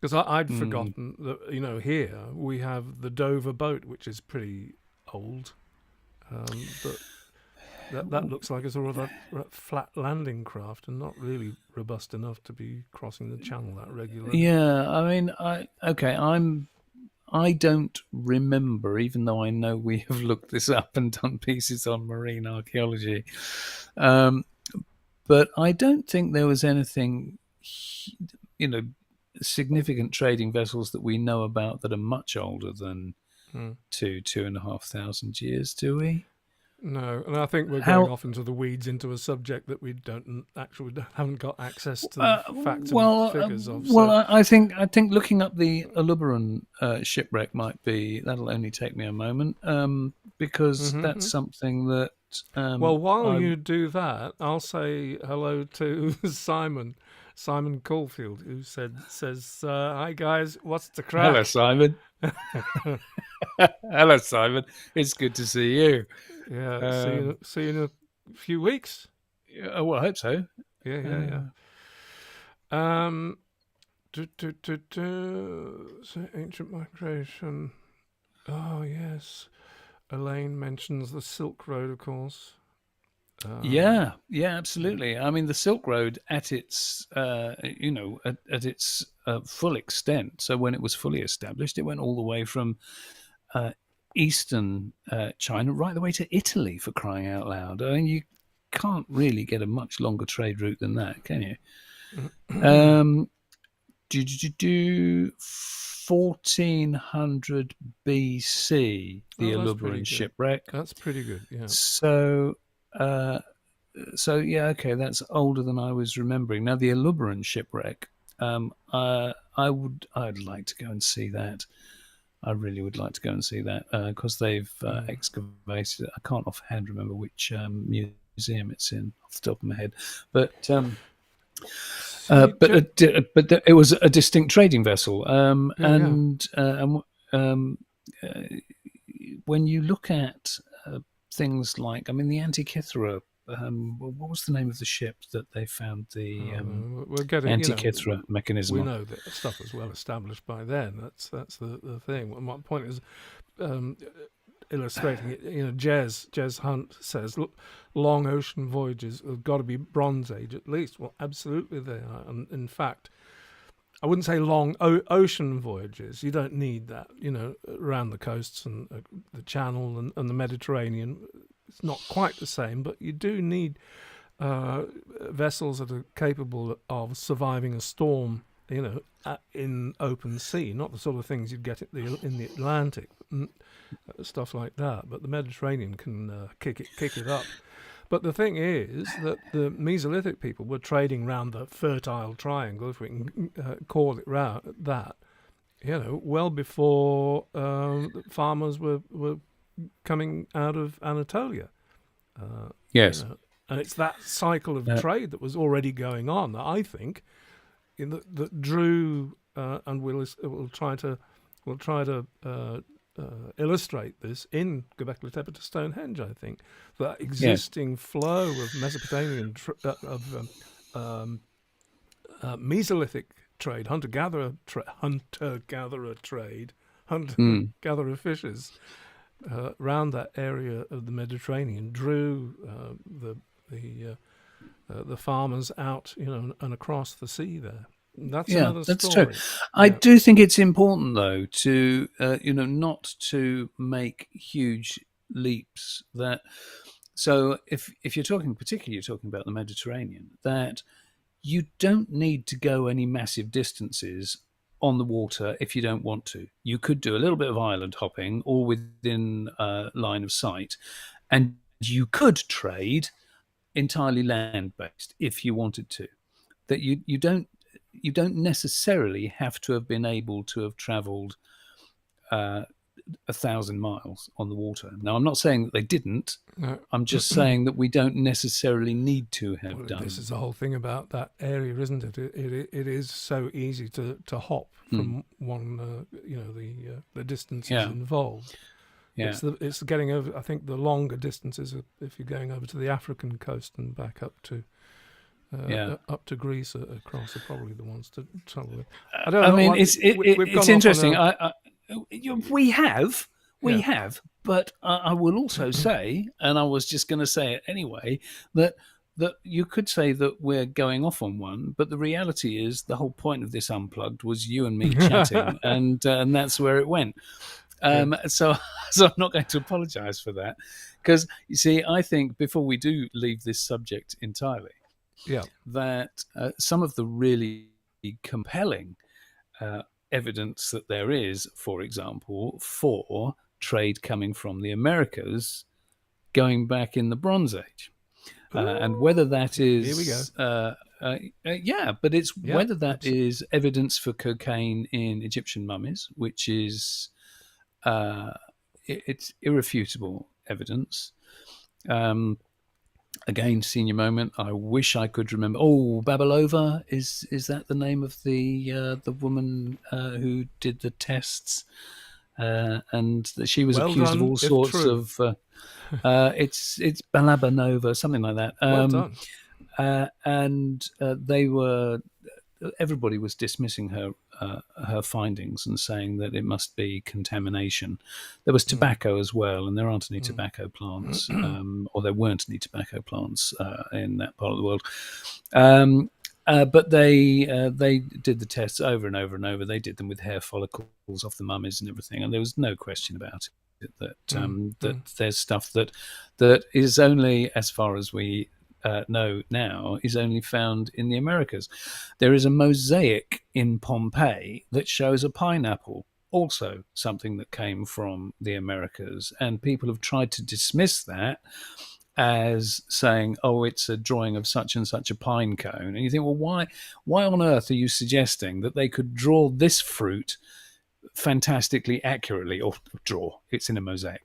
Because I'd forgotten that, here we have the Dover boat, which is pretty old. But that looks like a sort of a flat landing craft and not really robust enough to be crossing the channel that regularly. Yeah, I mean, I don't remember, even though I know we have looked this up and done pieces on marine archaeology. But I don't think there was anything, significant trading vessels that we know about that are much older than 2,500 years, do we? No, and I think we're going off into the weeds into a subject that we haven't got access to the facts and figures of. Well, I think looking up the Alubaran shipwreck that'll only take me a moment, because that's something that. Well, while you do that, I'll say hello to Simon Caulfield, who says, "Hi guys, what's the crack?" Hello, Simon. Hello, Simon. It's good to see you. Yeah, see you in a few weeks. Yeah, well, I hope so. Yeah. So ancient migration. Oh yes, Elaine mentions the Silk Road, of course. Yeah, absolutely. I mean, the Silk Road at its, at its full extent. So when it was fully established, it went all the way from eastern China right the way to Italy, for crying out loud. I mean, you can't really get a much longer trade route than that, can you? 1400 BC, the Alubaran shipwreck. That's pretty good, yeah. So yeah, okay, that's older than I was remembering. Now, the Alubaran shipwreck, I'd like to go and see that. I really would like to go and see that, because they've excavated it. I can't offhand remember which museum it's in off the top of my head, but It was a distinct trading vessel, yeah. when you look at things like, I mean, the Antikythera. What was the name of the ship that they found the We're getting, Antikythera mechanism we on? know that stuff was well established by then. That's the thing. My point is illustrating it. Jez Hunt says, look, long ocean voyages have got to be Bronze Age at least. Well, absolutely they are. And in fact, I wouldn't say long ocean voyages. You don't need that, around the coasts and the Channel and the Mediterranean. It's not quite the same, but you do need vessels that are capable of surviving a storm, in open sea. Not the sort of things you'd get in the Atlantic, stuff like that. But the Mediterranean can kick it up. But the thing is that the Mesolithic people were trading round the Fertile Triangle, if we can call it that, well before farmers were coming out of Anatolia. Yes. And it's that cycle of trade that was already going on that I think that drew, and we'll try to illustrate this in Göbekli Tepe to Stonehenge. I think that existing flow of Mesopotamian Mesolithic trade, hunter-gatherer trade, hunter-gatherer fishers around that area of the Mediterranean drew the farmers out, and across the sea there. That's another story. That's true. I do think it's important, though, to not to make huge leaps. So if you're talking about the Mediterranean, that you don't need to go any massive distances on the water if you don't want to. You could do a little bit of island hopping, all within line of sight, and you could trade entirely land-based if you wanted to. That you don't necessarily have to have been able to have travelled 1,000 miles on the water. Now, I'm not saying that they didn't. No. I'm just saying that we don't necessarily need to have done. This is the whole thing about that area, isn't it? It is so easy to hop from one, the distances involved. Yeah. It's getting over. I think the longer distances, if you're going over to the African coast and back up to Greece across, are probably the ones to travel with. I don't know. It's interesting. We have, but I will also say, and I was just going to say it anyway, that you could say that we're going off on one, but the reality is the whole point of this Unplugged was you and me chatting, and that's where it went. So I'm not going to apologise for that, because you see, I think before we do leave this subject entirely, that some of the really compelling evidence that there is, for example, for trade coming from the Americas going back in the Bronze Age, and whether that is here we go. but it's whether that is evidence for cocaine in Egyptian mummies, which is it's irrefutable evidence. Again, senior moment. I wish I could remember. Oh, Babalova, is that the name of the woman who did the tests? And she was accused of all sorts of. It's Balabanova, something like that. Well done. And they were. Everybody was dismissing her findings and saying that it must be contamination. There was tobacco as well, and there aren't any tobacco plants, or there weren't any tobacco plants in that part of the world. But they did the tests over and over and over. They did them with hair follicles off the mummies and everything, and there was no question about it that there's stuff that is only, as far as we know now, is only found in the Americas. There is a mosaic in Pompeii that shows a pineapple, also something that came from the Americas, and people have tried to dismiss that as saying, oh, it's a drawing of such and such a pine cone. And you think, well, why on earth are you suggesting that they could draw this fruit fantastically accurately, or draw, it's in a mosaic,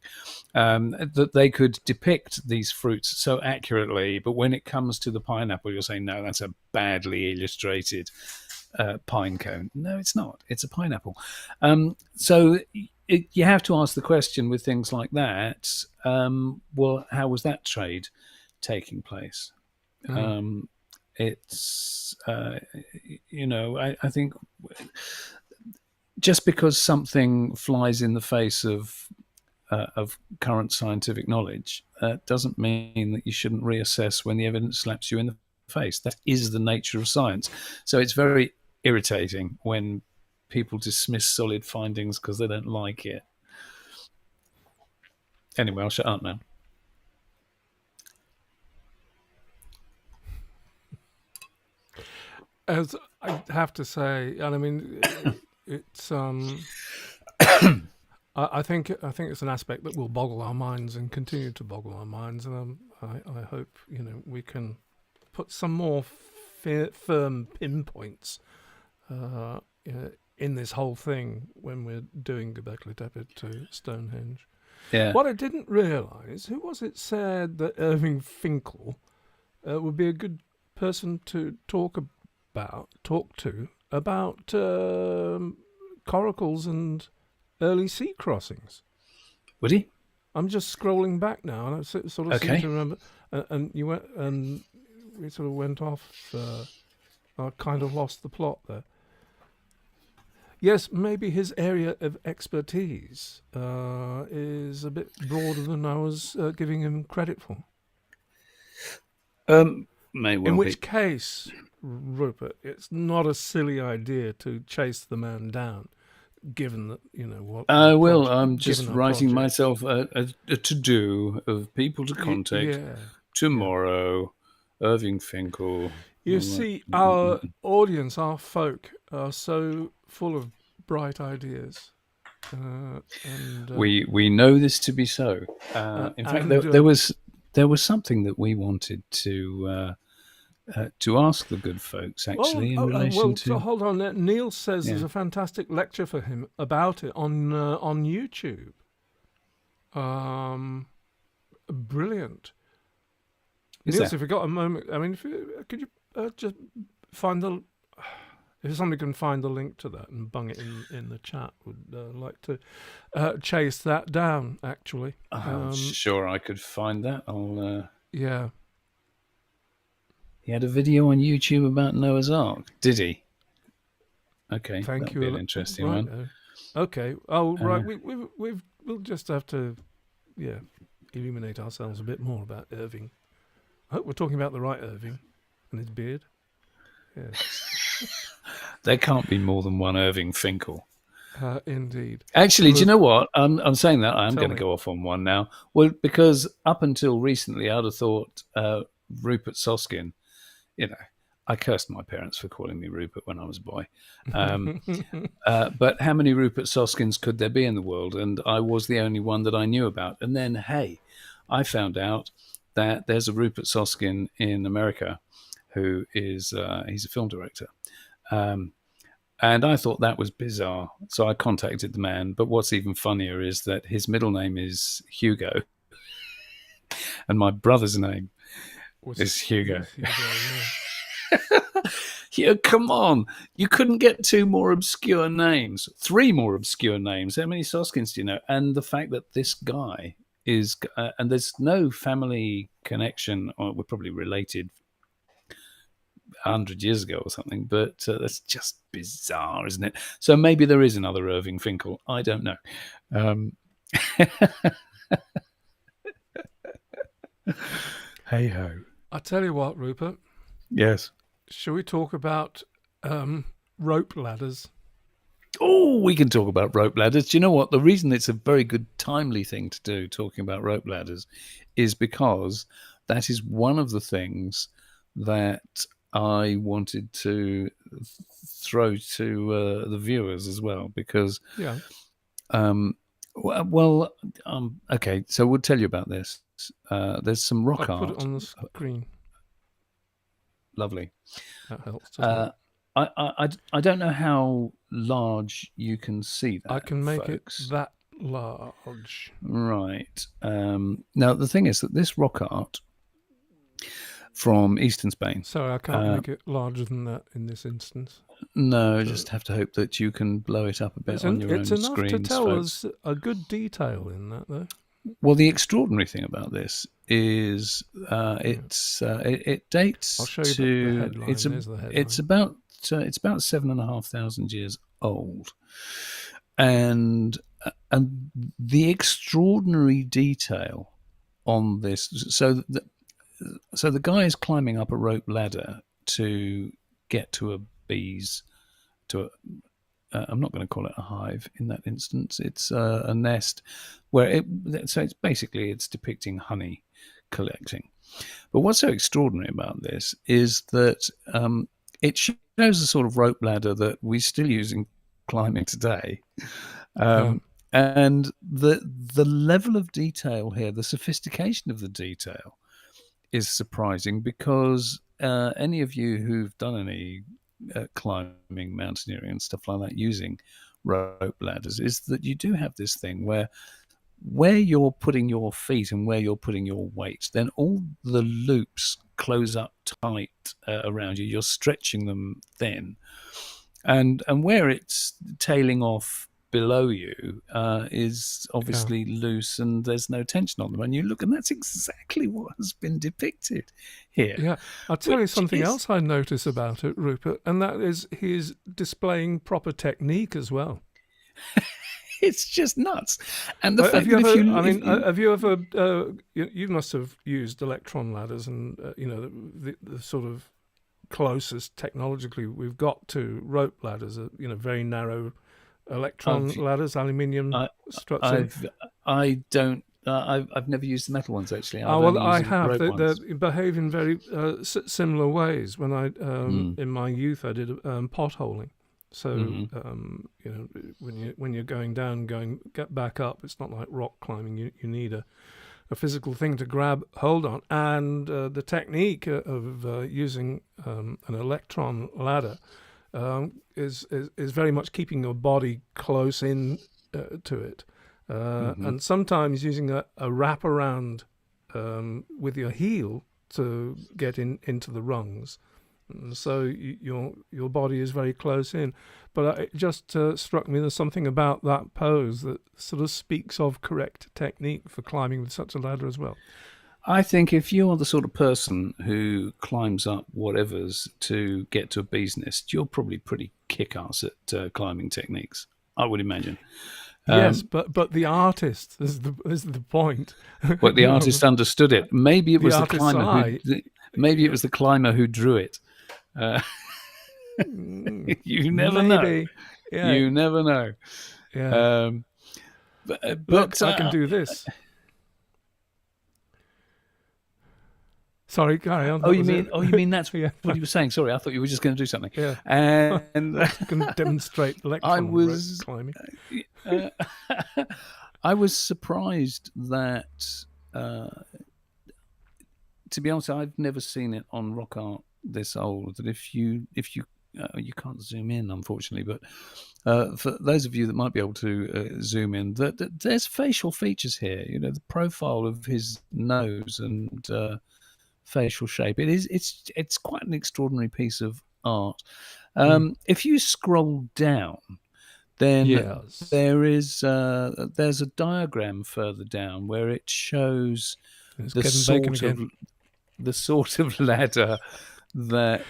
that they could depict these fruits so accurately, but when it comes to the pineapple, you're saying, no, that's a badly illustrated pine cone. No, it's not. It's a pineapple. So you have to ask the question with things like that, well, how was that trade taking place? It's, I think just because something flies in the face of current scientific knowledge doesn't mean that you shouldn't reassess when the evidence slaps you in the face. That is the nature of science. So it's very irritating when people dismiss solid findings because they don't like it. Anyway, I'll shut up now. As I have to say, and I mean, it's I think it's an aspect that will boggle our minds and continue to boggle our minds, and I hope we can put some more firm pinpoints in this whole thing when we're doing Göbekli Tepe to Stonehenge. Yeah. What I didn't realise, who was it said that Irving Finkel would be a good person to talk to about coracles and early sea crossings? Would he? I'm just scrolling back now, and I sort of seem to remember. And you went, and we sort of went off. I kind of lost the plot there. Yes, maybe his area of expertise is a bit broader than I was giving him credit for. May well In which be. case, Rupert, it's not a silly idea to chase the man down, given that what. I will. I'm just writing myself a to-do of people to contact tomorrow. Yeah. Irving Finkel. You see, our audience, our folk, are so full of bright ideas. We know this to be so. In fact, there was something that we wanted to ask the good folks, actually, in relation to... So hold on. Neil says there's a fantastic lecture for him about it on YouTube. Brilliant. Neil, if you've got a moment, I mean, could you just find if somebody can find the link to that and bung it in the chat, would like to chase that down, actually. I'm sure I could find that. Yeah. He had a video on YouTube about Noah's Ark, did he? Okay, thank you. Be an interesting one. Okay. Oh, right. We'll just have to, illuminate ourselves a bit more about Irving. I hope we're talking about the right Irving and his beard. Yes. There can't be more than one Irving Finkel. Indeed. Actually, do you know what? I'm saying that I'm going to go off on one now. Well, because up until recently, I'd have thought Rupert Sawskin. I cursed my parents for calling me Rupert when I was a boy. But how many Rupert Sawskins could there be in the world? And I was the only one that I knew about. And then, hey, I found out that there's a Rupert Sawskin in America who is he's a film director. And I thought that was bizarre. So I contacted the man. But what's even funnier is that his middle name is Hugo. And my brother's name is Hugo. Yeah, come on. You couldn't get 2 more obscure names, 3 more obscure names. How many Sawskins do you know? And the fact that this guy is, and there's no family connection, or we're probably related 100 years ago or something, but that's just bizarre, isn't it? So maybe there is another Irving Finkel. I don't know. Hey ho. I tell you what, Rupert. Yes. Shall we talk about rope ladders? Oh, we can talk about rope ladders. Do you know what? The reason it's a very good, timely thing to do, talking about rope ladders, is because that is one of the things that I wanted to throw to the viewers as well. Because, okay, so we'll tell you about this. There's some rock art. I'll put it on the screen. Lovely. That helps. I don't know how large you can see that. I can make folks. it that large. Right. Now the thing is that this rock art from eastern Spain. Sorry, I can't make it larger than that in this instance. No, just have to hope that you can blow it up a bit on your own screens. It's enough to tell folks. us a good detail in that, though. Well, the extraordinary thing about this is it dates I'll show you to the headline. There's the headline. it's about 7,500 years old, and the extraordinary detail on this. So the guy is climbing up a rope ladder to get to a bee's I'm not going to call it a hive in that instance. It's a nest where so it's basically depicting honey collecting. But what's so extraordinary about this is that it shows the sort of rope ladder that we still use in climbing today. And the level of detail here, the sophistication of the detail is surprising, because any of you who've done any climbing, mountaineering and stuff like that using rope ladders, is that you do have this thing where you're putting your feet and where you're putting your weight, then all the loops close up tight around you. You're stretching them thin, and where it's tailing off below you is obviously loose, and there's no tension on them. And you look, and that's exactly what has been depicted here. Yeah, I'll tell you something else I notice about it, Rupert, and that is he's displaying proper technique as well. It's just nuts. And the fact that have you ever? You must have used electron ladders, and the sort of closest technologically we've got to rope ladders are very narrow electron ladders, aluminium structure. I've never used the metal ones actually. I have. They behave in very similar ways. When I in my youth I did potholing. So when you're going down, get back up, it's not like rock climbing. You need a physical thing to grab hold on, and the technique of using an electron ladder is very much keeping your body close in to it, and sometimes using a wraparound with your heel to get into the rungs. So your body is very close in. But it just struck me there's something about that pose that sort of speaks of correct technique for climbing with such a ladder as well. I think if you are the sort of person who climbs up whatevers to get to a bee's nest, you're probably pretty kick-ass at climbing techniques, I would imagine. Yes, but the artist is the point. But the artist understood it. Maybe it was the climber. Maybe it was the climber who drew it. You never know. Yeah. You never know. Yeah. But I can do this. Sorry, carry on. You mean that's what you were saying? Sorry, I thought you were just going to do something. Yeah. And I can demonstrate electron climbing. I was surprised that, to be honest, I've never seen it on rock art this old. That if you can't zoom in, unfortunately, but for those of you that might be able to zoom in, that there's facial features here. The profile of his nose and facial shape. It's quite an extraordinary piece of art. If you scroll down, then there's a diagram further down where it shows the sort of ladder that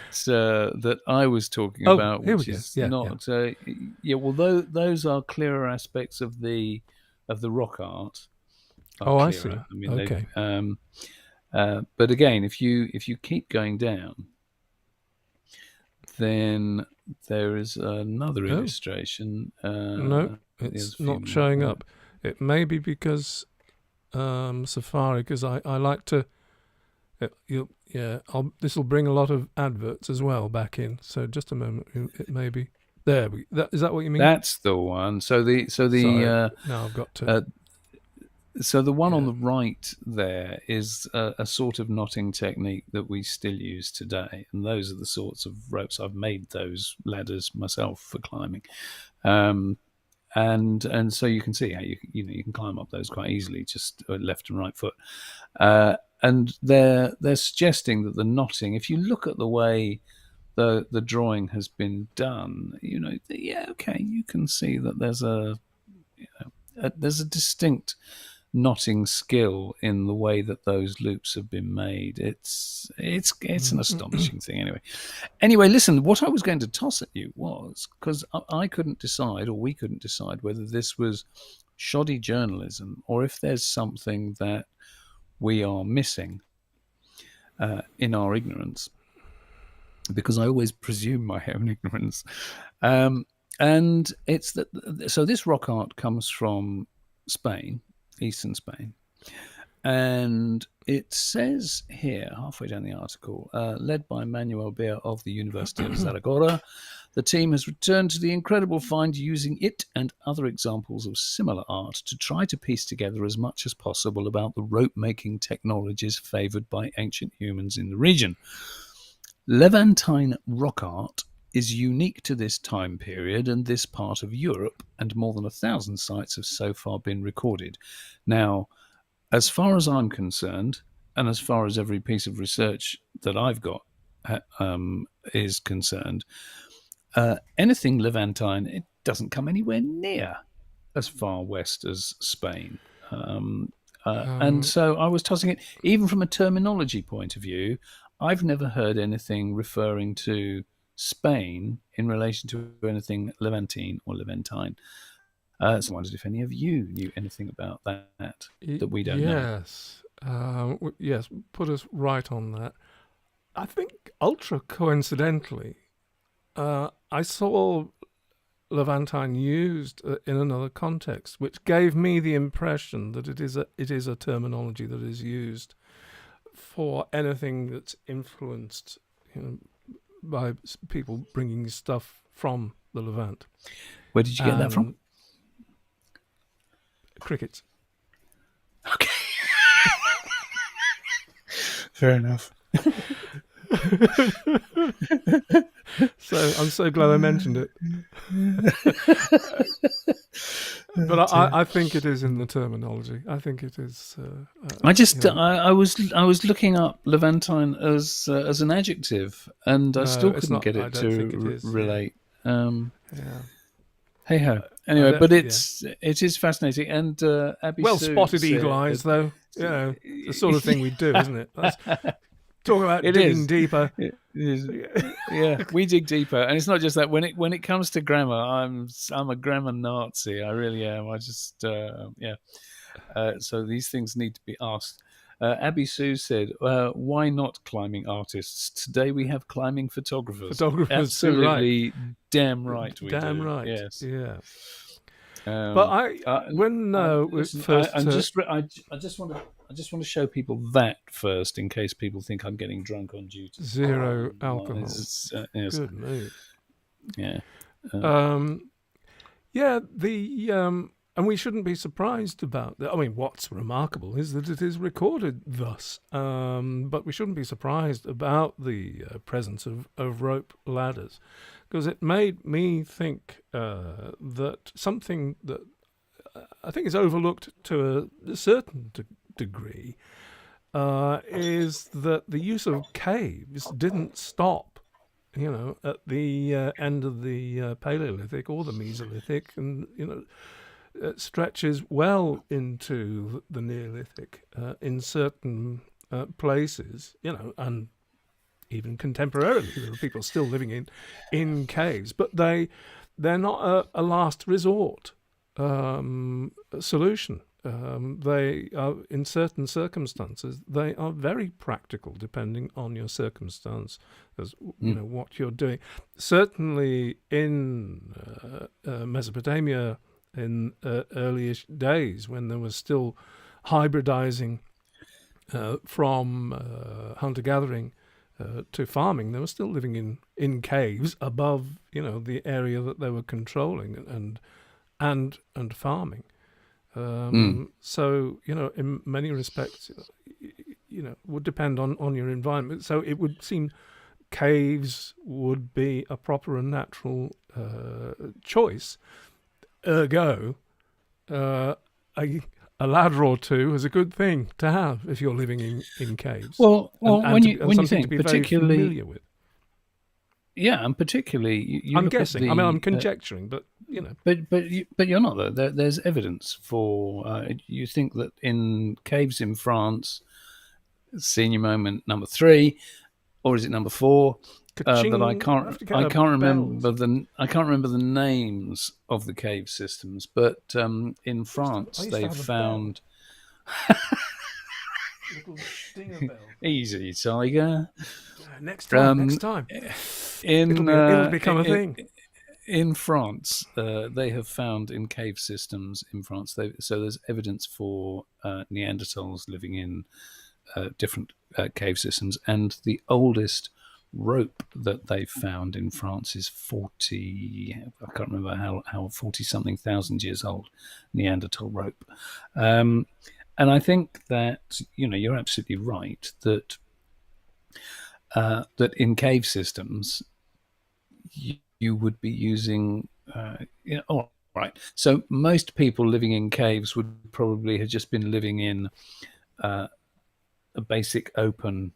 I was talking about, which is not. Well, those are clearer aspects of the rock art. I see. Okay. But again, if you keep going down, then there is another illustration. No, it's not showing up. It may be because Safari, because I like to. This will bring a lot of adverts as well back in. So just a moment. It may be there. Is that what you mean? That's the one. So the Sorry, now I've got to. So the one on the right there is a sort of knotting technique that we still use today, and those are the sorts of ropes. I've made those ladders myself for climbing, and so you can see how you can climb up those quite easily, just left and right foot. And they're suggesting that the knotting, if you look at the way the drawing has been done, you can see that there's a distinct knotting skill in the way that those loops have been made. It's an astonishing thing. Anyway, listen, what I was going to toss at you was, because I couldn't decide, or we couldn't decide, whether this was shoddy journalism or if there's something that we are missing in our ignorance, because I always presume my own ignorance. And it's that. So this rock art comes from Spain, eastern Spain, and it says here, halfway down the article, led by Manuel Beer of the University of Zaragoza, the team has returned to the incredible find using it and other examples of similar art to try to piece together as much as possible about the rope-making technologies favoured by ancient humans in the region. Levantine rock art is unique to this time period and this part of Europe, and more than 1,000 sites have so far been recorded. Now, as far as I'm concerned, and as far as every piece of research that I've got is concerned, anything Levantine, it doesn't come anywhere near as far west as Spain. And so I was tossing it, even from a terminology point of view, I've never heard anything referring to Spain in relation to anything Levantine or Levantine. So I wondered if any of you knew anything about that we don't know. Yes, put us right on that. I think ultra coincidentally, I saw Levantine used in another context, which gave me the impression that it is a terminology that is used for anything that's influenced, by people bringing stuff from the Levant. Where did you get that from? Crickets. Okay. Fair enough. So I'm so glad I mentioned it. But I think it is in the terminology. I think it is. I was looking up Levantine as an adjective, and I still couldn't get it to relate. Hey ho. Anyway, but it is fascinating, and Abby well Sue spotted, eagle eyes, though. The sort of thing we do, isn't it? Talk about digging deeper. It is. Yeah, we dig deeper, and it's not just that. When it comes to grammar, I'm a grammar Nazi. I really am. I just so these things need to be asked. Abby Sue said, "Why not climbing artists? Today we have climbing photographers. Absolutely, right. Damn right we damn do. Right. Yes. Yeah. But I just want to show people that first, in case people think I'm getting drunk on duty. Zero alcohol. Yes. Good move. Yeah. And we shouldn't be surprised about that. I mean, what's remarkable is that it is recorded thus. But we shouldn't be surprised about the presence of rope ladders, because it made me think that something that I think is overlooked to a certain degree is that the use of caves didn't stop, at the end of the Paleolithic or the Mesolithic, and it stretches well into the Neolithic in certain places, and even contemporarily there are people still living in caves, but they're not a last resort solution. They are, in certain circumstances, they are very practical, depending on your circumstance, as what you're doing. Certainly in Mesopotamia, in early-ish days, when there was still hybridizing from hunter-gathering to farming, they were still living in caves above, the area that they were controlling and farming. So, in many respects, would depend on your environment. So it would seem caves would be a proper and natural choice. Ergo, a ladder or two is a good thing to have if you're living in caves. Well, and when you think, to be particularly very familiar with. Yeah, and particularly you I'm look guessing. At the, I'm conjecturing, but But you're not though. There's evidence for. You think that in caves in France, senior moment number 3, or is it number 4? That I can't remember the names of the cave systems. But in France, they've found. Little stinger bell. Easy, Tiger. Next time. It'll become a thing. In France, they have found in cave systems in France. So there's evidence for Neanderthals living in different cave systems, and the oldest rope that they found in France is 40. I can't remember how 40-something thousand years old. Neanderthal rope. And I think that you're absolutely right that that in cave systems you would be using. All right. So most people living in caves would probably have just been living in a basic open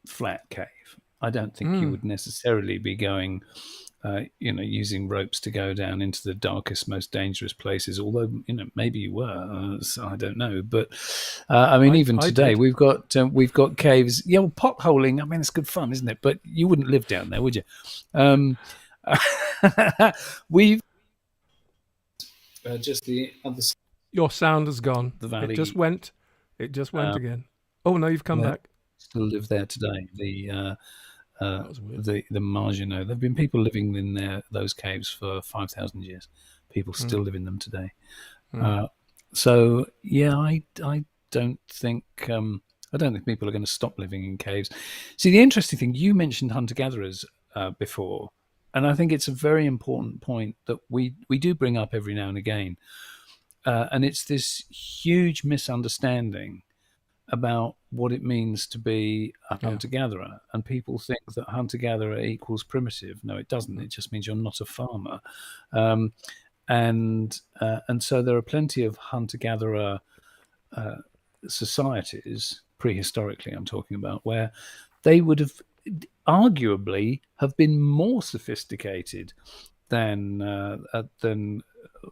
flat cave. I don't think you would necessarily be going. Using ropes to go down into the darkest, most dangerous places. Although, maybe you were, so I don't know. But even today, we've got caves. Yeah, well, potholing. I mean, it's good fun, isn't it? But you wouldn't live down there, would you? We've just the other. Your sound has gone. The valley. It just went again. Oh no, you've come back. Still live there today. The Marginaux. There have been people living in those caves for 5,000 years. People still live in them today. So yeah, I don't think people are going to stop living in caves. See, the interesting thing, you mentioned hunter-gatherers before, and I think it's a very important point that we do bring up every now and again, and it's this huge misunderstanding about what it means to be a hunter-gatherer. And people think that hunter-gatherer equals primitive. No, it doesn't. It just means you're not a farmer. And so there are plenty of hunter-gatherer societies, prehistorically I'm talking about, where they would have arguably have been more sophisticated than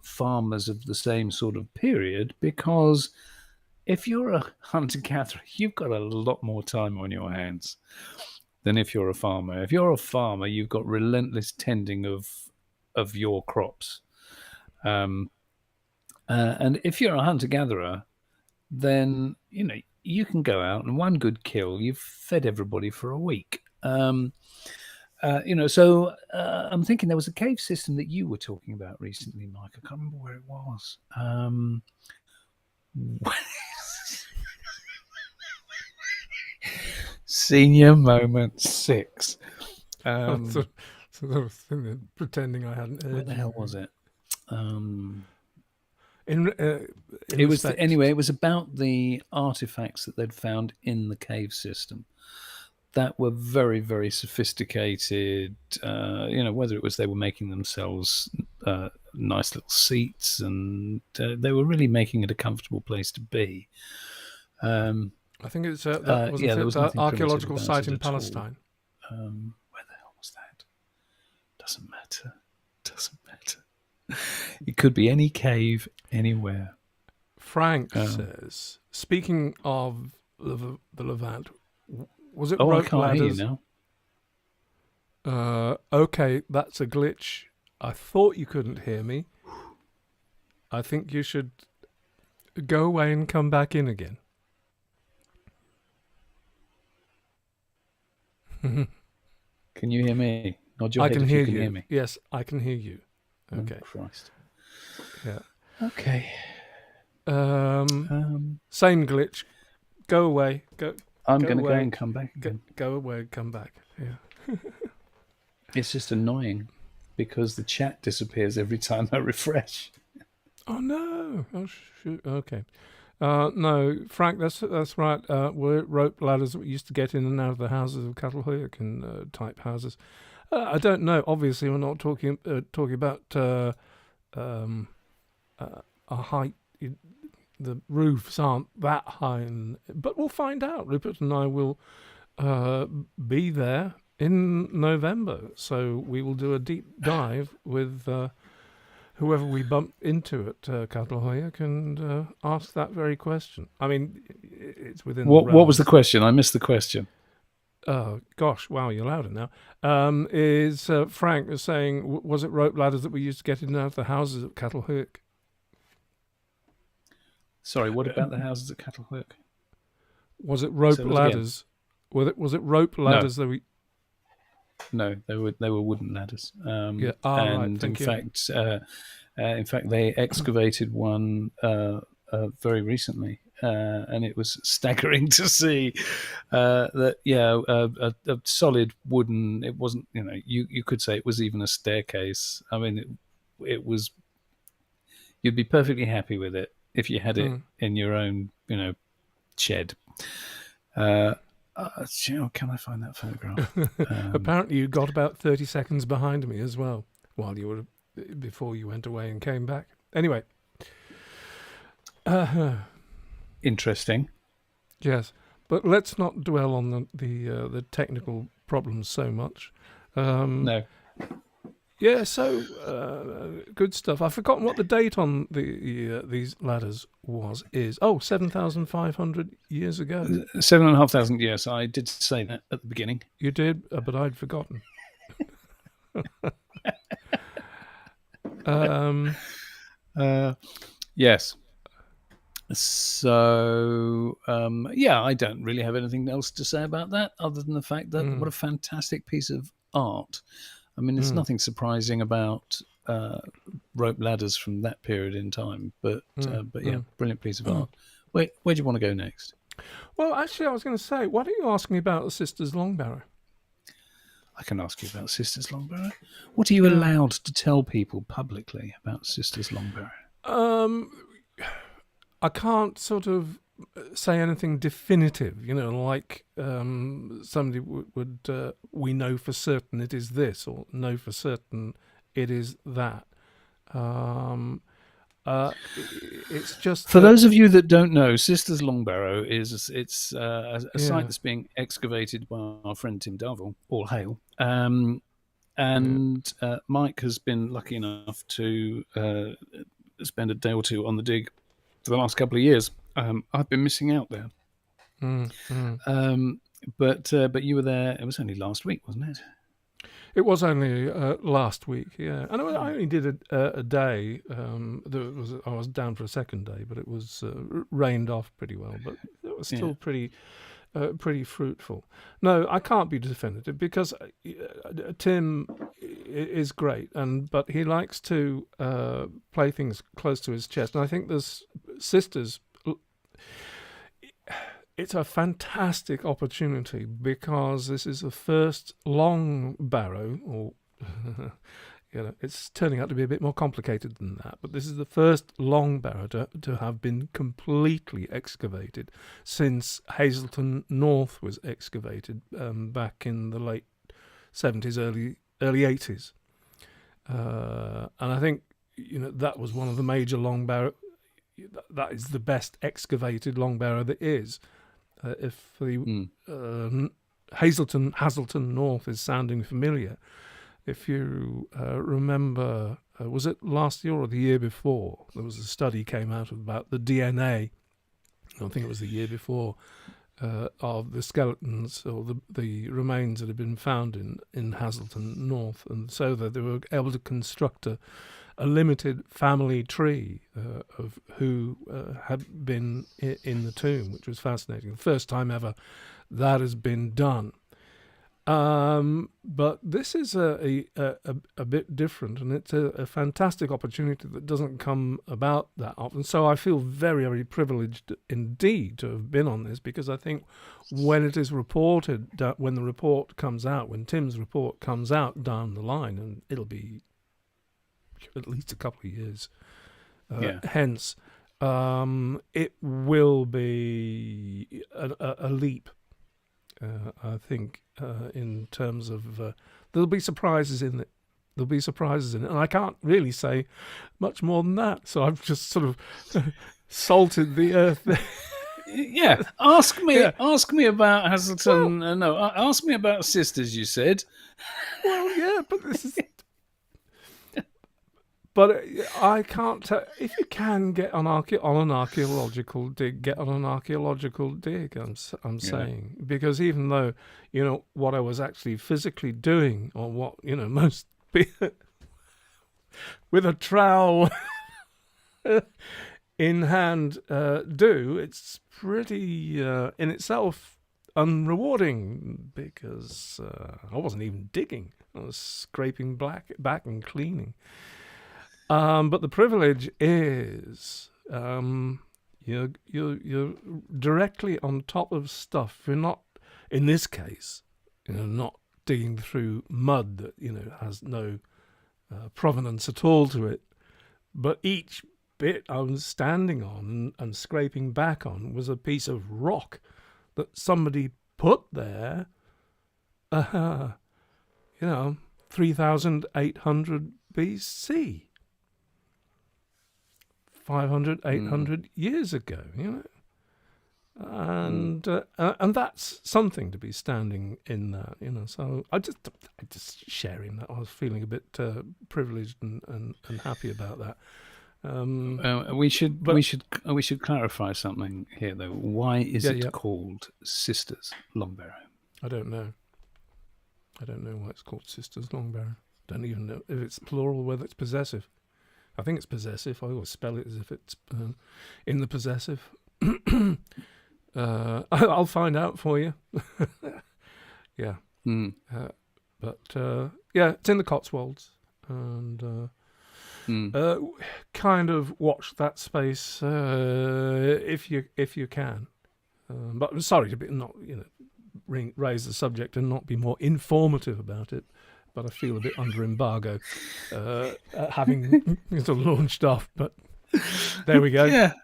farmers of the same sort of period, because if you're a hunter-gatherer, you've got a lot more time on your hands than if you're a farmer. If you're a farmer, you've got relentless tending of your crops. And if you're a hunter-gatherer, then, you can go out and one good kill, you've fed everybody for a week. So I'm thinking there was a cave system that you were talking about recently, Mike. I can't remember where it was. Senior moment 6. Pretending I hadn't heard. Where the hell was it? It was about the artifacts that they'd found in the cave system that were very, very sophisticated. Whether it was they were making themselves nice little seats, and they were really making it a comfortable place to be. I think it's the archaeological site in Palestine. Where the hell was that? Doesn't matter. It could be any cave, anywhere. Frank says, speaking of the Levant, was it rope I can't ladders? hear you now. Okay, that's a glitch. I thought you couldn't hear me. I think you should go away and come back in again. Can you hear me? Nod your I head can if hear you can you. hear me. Yes, I can hear you. Okay. Oh, Christ. Yeah. Okay. Same glitch. Go away. I'm going to go and come back again. Go away. Come back. Yeah. It's just annoying because the chat disappears every time I refresh. Oh no! Oh shoot! Okay. No, Frank, that's right. Were rope ladders that we used to get in and out of the houses of Catalhoyuk type houses. I don't know. Obviously, we're not talking about a height. The roofs aren't that high, but we'll find out. Rupert and I will be there in November, so we will do a deep dive with whoever we bump into at Catalhoyuk and ask that very question. I mean, it's within what was the question? I missed the question. Gosh, wow, you're louder now. Is Frank was saying, was it rope ladders that we used to get in and out of the houses at Catalhoyuk? Sorry, what about the houses at Catalhoyuk? Was it rope ladders? Was it rope ladders that we? No, they were wooden ladders. Yeah. And right. in fact, they excavated one very recently, and it was staggering to see that. Yeah, a solid wooden. It wasn't. You could say it was even a staircase. I mean, it was. You'd be perfectly happy with it if you had it in your own, shed. Can I find that photograph? Apparently, you got about 30 seconds behind me as well before you went away and came back. Anyway. Interesting. Yes, but let's not dwell on the technical problems so much. No. Yeah, so good stuff. I've forgotten what the date on these ladders is. 7,500 years ago. 7,500 years. I did say that at the beginning. You did, but I'd forgotten. Yes. So, I don't really have anything else to say about that other than the fact that what a fantastic piece of art. I mean, there's nothing surprising about rope ladders from that period in time, but brilliant piece of art. Where do you want to go next? Well, actually, I was going to say, why don't you ask me about the Sisters Longbarrow? I can ask you about Sisters Longbarrow. What are you allowed to tell people publicly about Sisters Longbarrow? I can't sort of say anything definitive, like somebody would we know for certain it is this, or know for certain it is that. It's just for those of you that don't know, Sisters Longbarrow is a site that's being excavated by our friend Tim Darville. All hail! Mike has been lucky enough to spend a day or two on the dig for the last couple of years. I've been missing out there. But you were there. It was only last week, wasn't it? It was only last week, yeah. And I only did a day. I was down for a second day, but it was rained off pretty well. But it was still pretty fruitful. No, I can't be definitive because Tim is great, but he likes to play things close to his chest. And I think there's Sisters. It's a fantastic opportunity because this is the first long barrow, or it's turning out to be a bit more complicated than that. But this is the first long barrow to have been completely excavated since Hazelton North was excavated back in the late 70s, early 80s, and I think that was one of the major long barrow. That is the best excavated long barrow there is. If the Hazelton North is sounding familiar, if you remember, was it last year or the year before? There was a study came out about the DNA. I think it was the year before of the skeletons or the remains that had been found in Hazelton North, and so that they were able to construct a limited family tree of who had been in the tomb, which was fascinating. The first time ever that has been done. But this is a bit different, and it's a fantastic opportunity that doesn't come about that often. So I feel very, very privileged indeed to have been on this, because I think when it is reported, when the report comes out, when Tim's report comes out down the line, and it'll be at least a couple of years Hence, it will be a leap, I think, in terms of there'll be surprises in it. There'll be surprises in it, and I can't really say much more than that. So I've just sort of salted the earth. Yeah, ask me about Hazelton. Ask me about sisters. You said. Well, yeah, but this is. But I can't tell if you can get on an archaeological dig. Get on an archaeological dig. I'm saying, because even though what I was actually physically doing, or what most with a trowel in hand do, it's pretty in itself unrewarding, because I wasn't even digging. I was scraping back and cleaning. But the privilege is you're directly on top of stuff. You're not, in this case, not digging through mud that has no provenance at all to it. But each bit I was standing on and scraping back on was a piece of rock that somebody put there. 3,800 BC. 500, 800 years ago, and that's something to be standing in that, So I just sharing that. I was feeling a bit privileged and happy about that. We should clarify something here, though. Why is it called Sisters Longbarrow? I don't know why it's called Sisters Longbarrow. Don't even know if it's plural or whether it's possessive. I think it's possessive. I always spell it as if it's in the possessive. I'll find out for you. Yeah. But it's in the Cotswolds, and kind of watch that space if you can. But I'm sorry to be not raise the subject and not be more informative about it. But I feel a bit under embargo, having sort of launched off. But there we go. Yeah.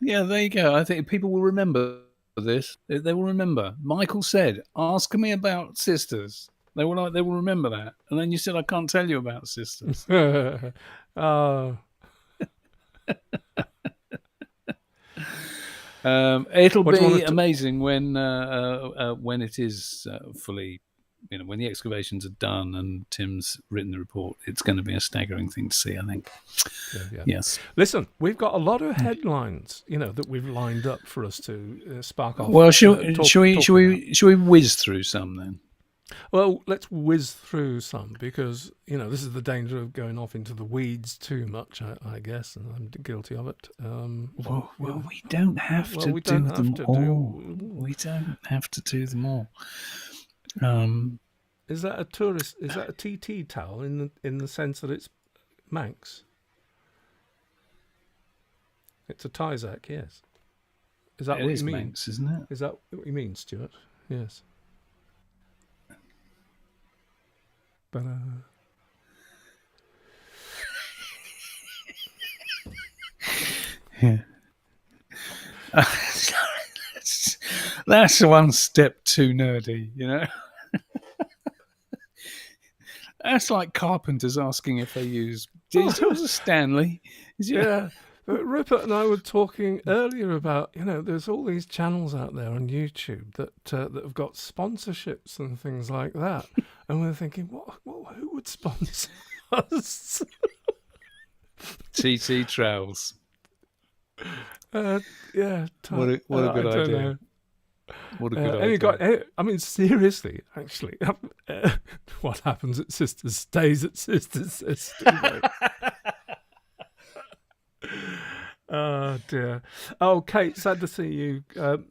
There you go. I think people will remember this. They will remember. Michael said, "Ask me about sisters." They will remember that. And then you said, "I can't tell you about sisters." It'll be amazing when it is fully. When the excavations are done and Tim's written the report, it's going to be a staggering thing to see, I think. Yeah. Yes. Listen, we've got a lot of headlines, that we've lined up for us to spark off. Well, should we whiz through some then? Well, let's whiz through some, because this is the danger of going off into the weeds too much, I guess, and I'm guilty of it. We don't have to do them all. We don't have to do them all. Is that a tourist? Is that a TT towel in the sense that it's Manx? It's a Tyzak, yes. Is that what you mean? Manx, isn't it? Is that what you mean, Stuart? Yes. But yeah. That's one step too nerdy, That's like carpenters asking if they use diesels or Stanley. Yeah. But Rupert and I were talking earlier about, there's all these channels out there on YouTube that have got sponsorships and things like that. And we're thinking, who would sponsor us? TT Trails. Yeah. What a good idea. What a good idea. Seriously, actually, what happens at Sisters stays at Sisters. Oh, dear. Oh, Kate, sad to see you go.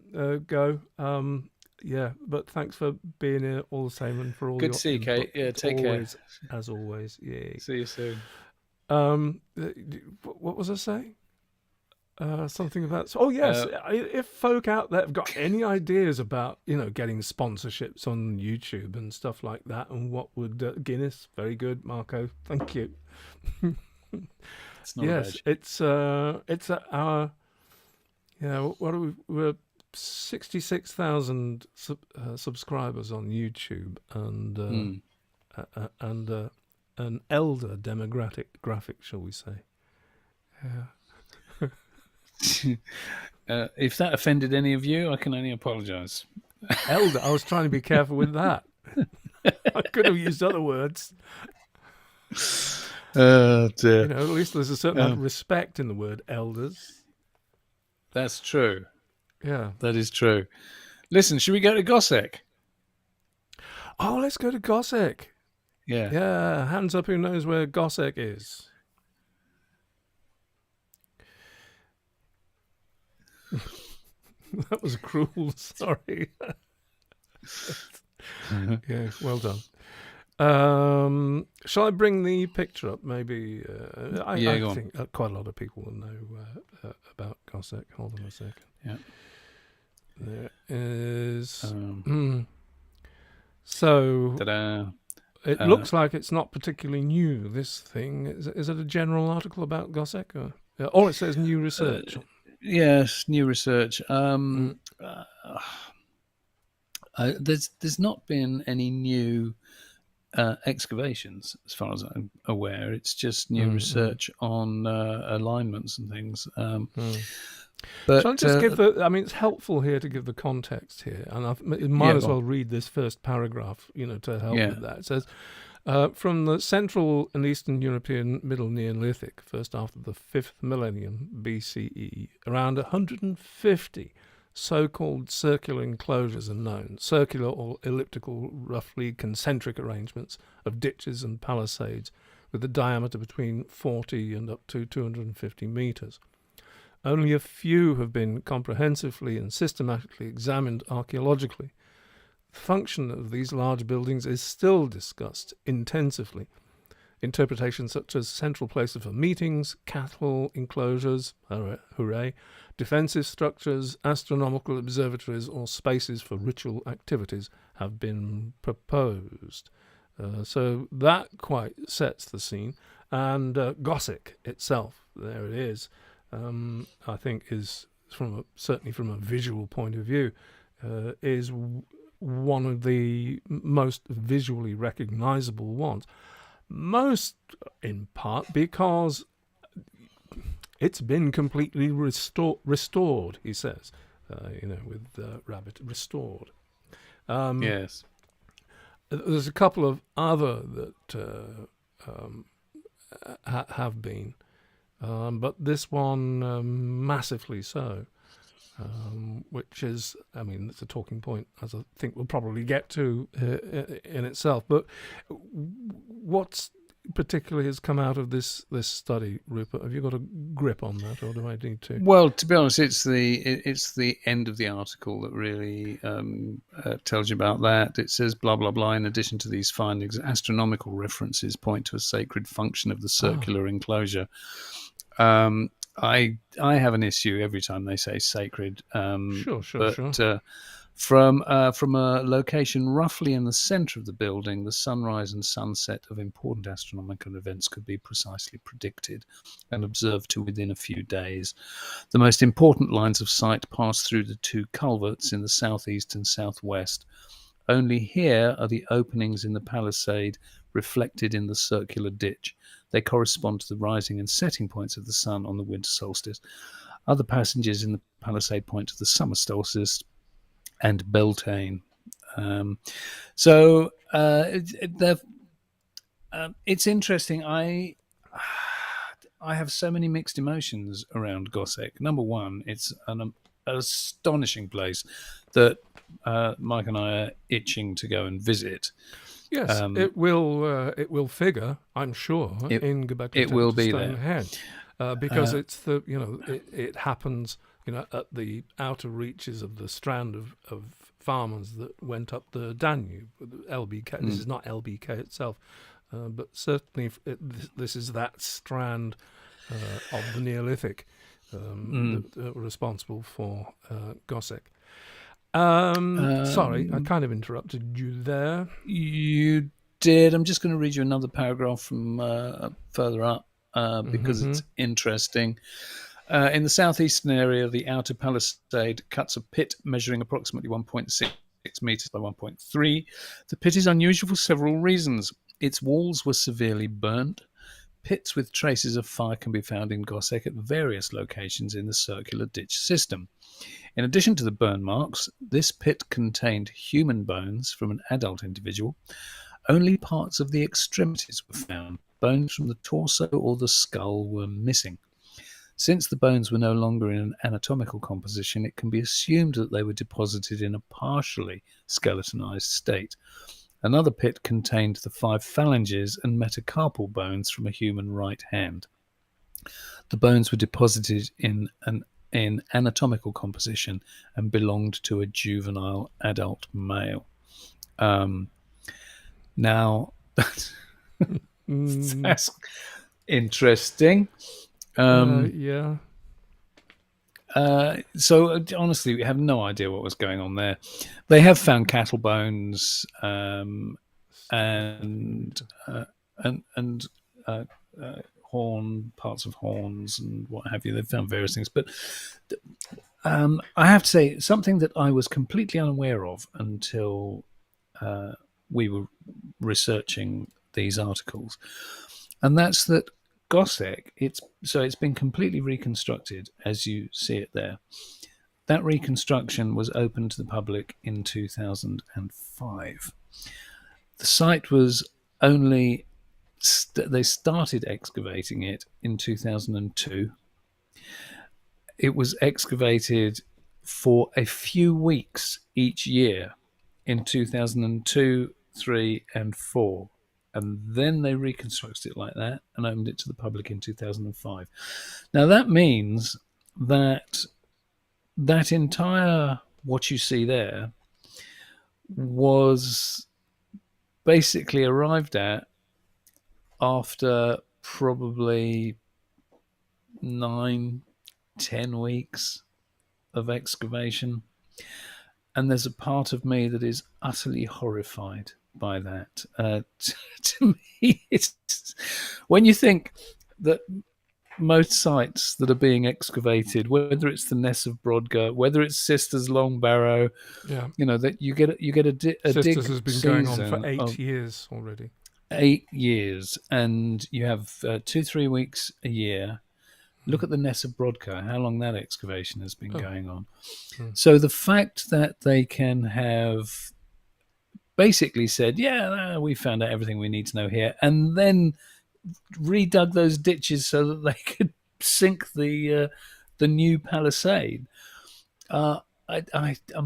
But thanks for being here all the same, and for all good to see you, Kate. Yeah, take care. As always, yeah. See you soon. What was I saying? Something about... Oh, yes. If folk out there have got any ideas about, getting sponsorships on YouTube and stuff like that, and what would... Guinness, very good, Marco. Thank you. It's not a Yes, badge. it's our, what are we? We're 66,000 subscribers on YouTube, and an elder demographic, shall we say? Yeah. If that offended any of you, I can only apologise. Elder. I was trying to be careful with that. I could have used other words. Oh dear. At least there's a certain amount of respect in the word elders. That's true. Yeah. That is true. Listen, should we go to Gossec? Oh, let's go to Gossec. Yeah. Yeah. Hands up who knows where Gossec is. That was cruel. Sorry. Yeah, well done. Shall I bring the picture up? Maybe. I think quite a lot of people will know about Gossec. Hold on a second. Yeah. There is. So. Ta-da. It looks like it's not particularly new. This thing is it a general article about Gossec, or all it says new research? Yes, new research. There's not been any new excavations, as far as I'm aware. It's just new research on alignments and things. But shall I just give it's helpful here to give the context here, and I might as well read this first paragraph, to help with that. It says, from the Central and Eastern European Middle Neolithic, first after the 5th millennium BCE, around 150 so-called circular enclosures are known, circular or elliptical, roughly concentric arrangements of ditches and palisades with a diameter between 40 and up to 250 meters. Only a few have been comprehensively and systematically examined archaeologically. The function of these large buildings is still discussed intensively. Interpretations such as central places for meetings, cattle enclosures, hooray, defensive structures, astronomical observatories, or spaces for ritual activities have been proposed. So that quite sets the scene. And Gossec itself, there it is, I think is, certainly from a visual point of view, is one of the most visually recognizable ones. Most in part because it's been completely restored, he says, with rabbit restored. Yes. There's a couple of other that have been, but this one massively so, which is, it's a talking point, as I think we'll probably get to in itself. But what's particularly has come out of this study, Rupert? Have you got a grip on that, or do I need to? Well, to be honest, it's the end of the article that really tells you about that. It says blah blah blah. In addition to these findings, astronomical references point to a sacred function of the circular enclosure. I have an issue every time they say sacred. Sure. From a location roughly in the centre of the building, the sunrise and sunset of important astronomical events could be precisely predicted and observed to within a few days. The most important lines of sight pass through the two culverts in the southeast and southwest. Only here are the openings in the palisade reflected in the circular ditch. They correspond to the rising and setting points of the sun on the winter solstice. Other passages in the palisade point to the summer solstice and Beltane. It's interesting. I have so many mixed emotions around Gossec. Number one, it's an astonishing place that Mike and I are itching to go and visit. Yes, it will figure, I'm sure, in Göbekli Tepe, Stonehenge, because it's it happens, at the outer reaches of the strand of farmers that went up the Danube. LBK. This is not LBK itself, but certainly this is that strand of the Neolithic that were responsible for Gossec. Sorry, I kind of interrupted you there. You did. I'm just going to read you another paragraph from further up. because it's interesting. In the southeastern area, the outer palisade cuts a pit measuring approximately 1.6 meters by 1.3. The pit is unusual for several reasons. Its walls were severely burnt. Pits with traces of fire can be found in Gossec at various locations in the circular ditch system. In addition to the burn marks, this pit contained human bones from an adult individual. Only parts of the extremities were found. Bones from the torso or the skull were missing. Since the bones were no longer in an anatomical composition, it can be assumed that they were deposited in a partially skeletonized state. Another pit contained the 5 phalanges and metacarpal bones from a human right hand. The bones were deposited in anatomical composition and belonged to a juvenile adult male. Now, that's interesting. Yeah. So honestly, we have no idea what was going on there. They have found cattle bones and parts of horns and what have you. They've found various things, but I have to say something that I was completely unaware of until we were researching these articles, and that's that Gossec, it's been completely reconstructed as you see it there. That reconstruction was opened to the public in 2005. The site was only they started excavating it in 2002. It was excavated for a few weeks each year in 2002, 3 and 4. And then they reconstructed it like that and opened it to the public in 2005. Now that means that entire, what you see there, was basically arrived at after probably 9-10 weeks of excavation. And there's a part of me that is utterly horrified by that. To me, it's when you think that most sites that are being excavated, whether it's the Ness of Brodgar, whether it's Sisters Long Barrow, that you get a dig. Sisters has been going on for 8 years already. 8 years, and you have 2-3 weeks a year. Look at the Ness of Brodgar, how long that excavation has been going on. So the fact that they can have basically said, we found out everything we need to know here, and then redug those ditches so that they could sink the new palisade. I'm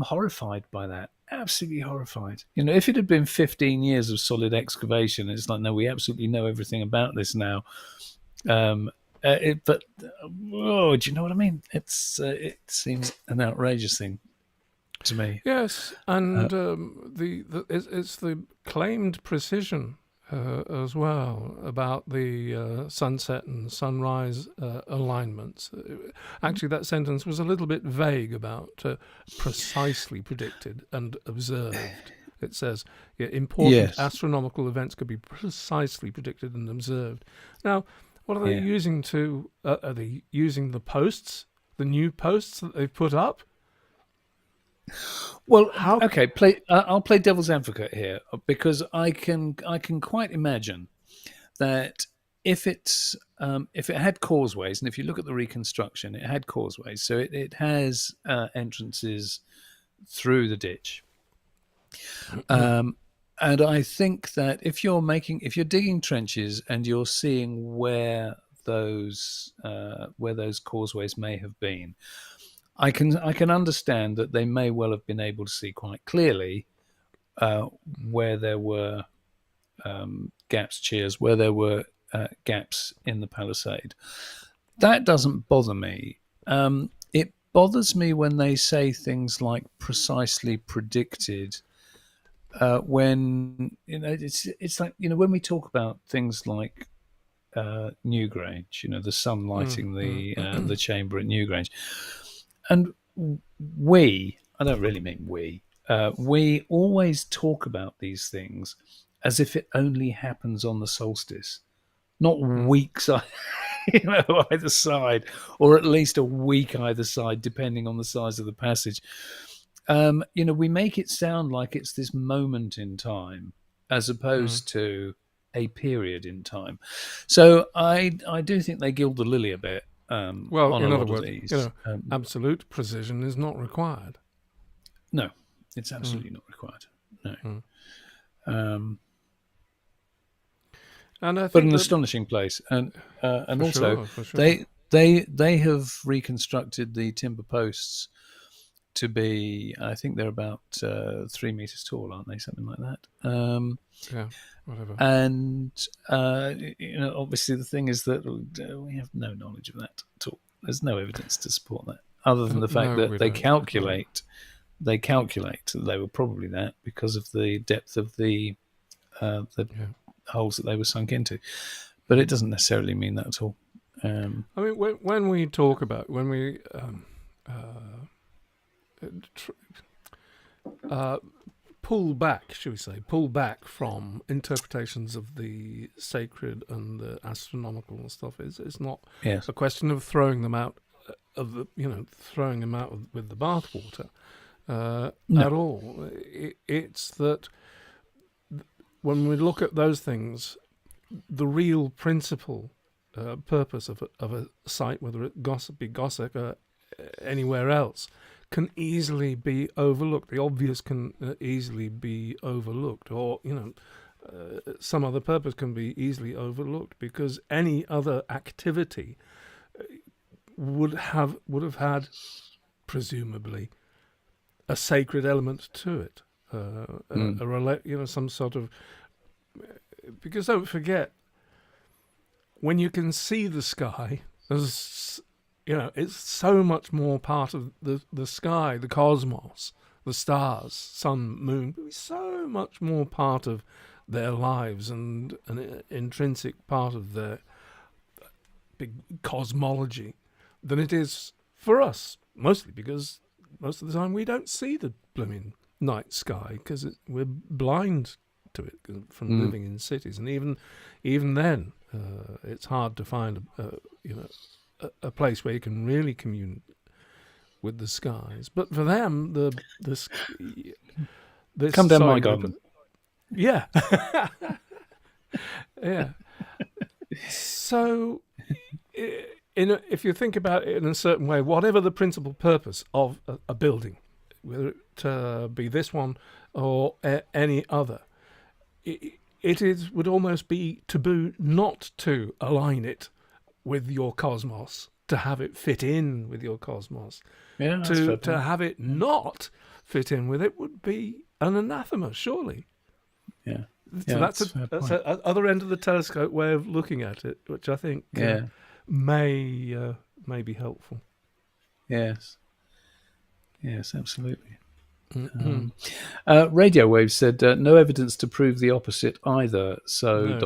horrified by that. Absolutely horrified. If it had been 15 years of solid excavation, it's like, no, we absolutely know everything about this now. But do you know what I mean? It seems an outrageous thing to me. Yes, and it's the claimed precision as well about the sunset and sunrise alignments. Actually, that sentence was a little bit vague about precisely predicted and observed. It says important astronomical events could be precisely predicted and observed. Now, what are they using to? Are they using the posts, the new posts that they've put up? Well, okay. I'll play devil's advocate here, because I can quite imagine that if it had causeways, and if you look at the reconstruction, it had causeways, so it has entrances through the ditch. And I think that if you're digging trenches and you're seeing where those causeways may have been, I can understand that they may well have been able to see quite clearly where there were gaps, cheers, where there were gaps in the palisade. That doesn't bother me. It bothers me when they say things like precisely predicted. When it's like when we talk about things like Newgrange, the sun lighting the chamber at Newgrange, and I don't really mean we always talk about these things as if it only happens on the solstice. not weeks either side, or at least a week either side, depending on the size of the passage. We make it sound like it's this moment in time as opposed to a period in time. So I do think they gild the lily a bit Well, on a in other lot words, of these. absolute precision is not required. No, it's absolutely not required. No. And I think but an astonishing place, and also they have reconstructed the timber posts to be, I think they're about 3 meters tall, aren't they? Something like that. Yeah, whatever. And obviously the thing is that we have no knowledge of that at all. There's no evidence to support that, other than the fact that they calculate that they were probably that because of the depth of the holes that they were sunk into. But it doesn't necessarily mean that at all. I mean, when we talk about pull back from interpretations of the sacred and the astronomical and stuff, it's not a question of throwing them out with the bathwater at all. It's that when we look at those things, the real principle purpose of a site, whether it be Gossip or anywhere else, can easily be overlooked. The obvious can easily be overlooked, or some other purpose can be easily overlooked, because any other activity would have had presumably a sacred element to it, some sort of. Because don't forget, when you can see the sky, it's so much more part of the sky, the cosmos, the stars, sun, moon, so much more part of their lives and an intrinsic part of their big cosmology than it is for us, mostly because most of the time we don't see the blooming night sky because we're blind to it from living in cities, and even then it's hard to find a place where you can really commune with the skies. But for them, this come down my garden. Yeah. Yeah. So if you think about it in a certain way, whatever the principal purpose of a building, whether it be this one or any other, it would almost be taboo not to align it with your cosmos, to have it fit in with your cosmos. Yeah, to have it not fit in with it would be an anathema, surely. Yeah. So that's a other end of the telescope way of looking at it, which I think may be helpful. Yes, absolutely. Radio Waves said no evidence to prove the opposite either. So ...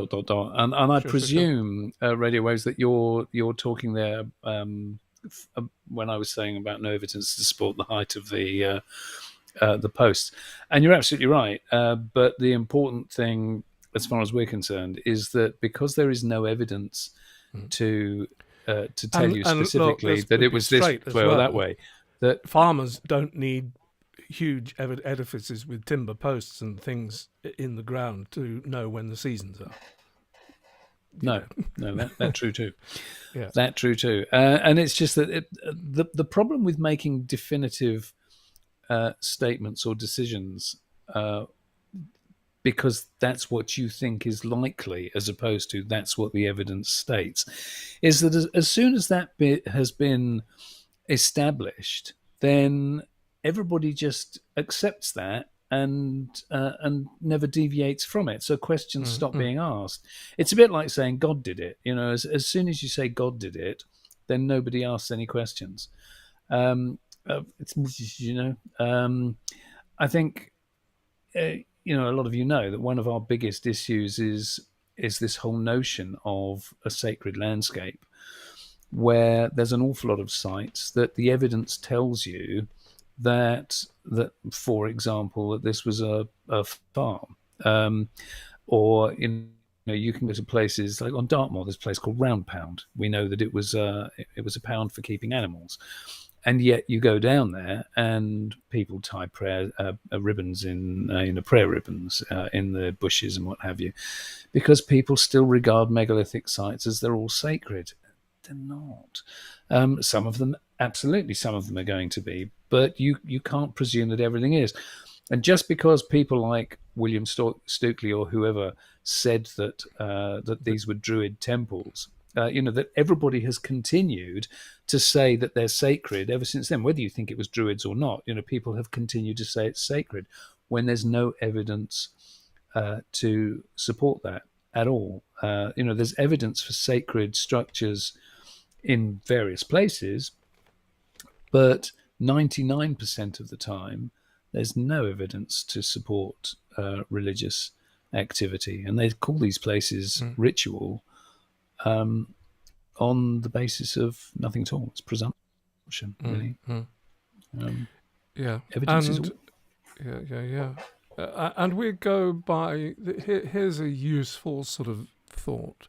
And I presume Radio Waves that you're talking there when I was saying about no evidence to support the height of the posts, and you're absolutely right. But the important thing, as far as we're concerned, is that because there is no evidence to tell you specifically that it was this way or that way, that farmers don't need huge edifices with timber posts and things in the ground to know when the seasons are. No, that's true too. Yeah, that's true too. And it's just that the problem with making definitive statements or decisions, because that's what you think is likely, as opposed to that's what the evidence states, is that as soon as that bit has been established, then everybody just accepts that and never deviates from it. So questions stop being asked. It's a bit like saying God did it. As soon as you say God did it, then nobody asks any questions. I think a lot of you know that one of our biggest issues is this whole notion of a sacred landscape, where there's an awful lot of sites that the evidence tells you that for example, that this was a farm, or you can go to places like on Dartmoor. There's a place called Round Pound. We know that it was a pound for keeping animals, and yet you go down there and people tie prayer ribbons in prayer ribbons in the bushes and what have you, because people still regard megalithic sites as they're all sacred. They're not. Some of them, absolutely, some of them are going to be, but you can't presume that everything is. And just because people like William Stukeley or whoever said that these were Druid temples, that everybody has continued to say that they're sacred ever since then. Whether you think it was Druids or not, people have continued to say it's sacred when there's no evidence to support that at all. There's evidence for sacred structures in various places, but 99% of the time, there's no evidence to support religious activity. And they call these places ritual on the basis of nothing at all. It's presumption, really. Yeah. Evidence is all. Yeah. And we go by, here's a useful sort of thought.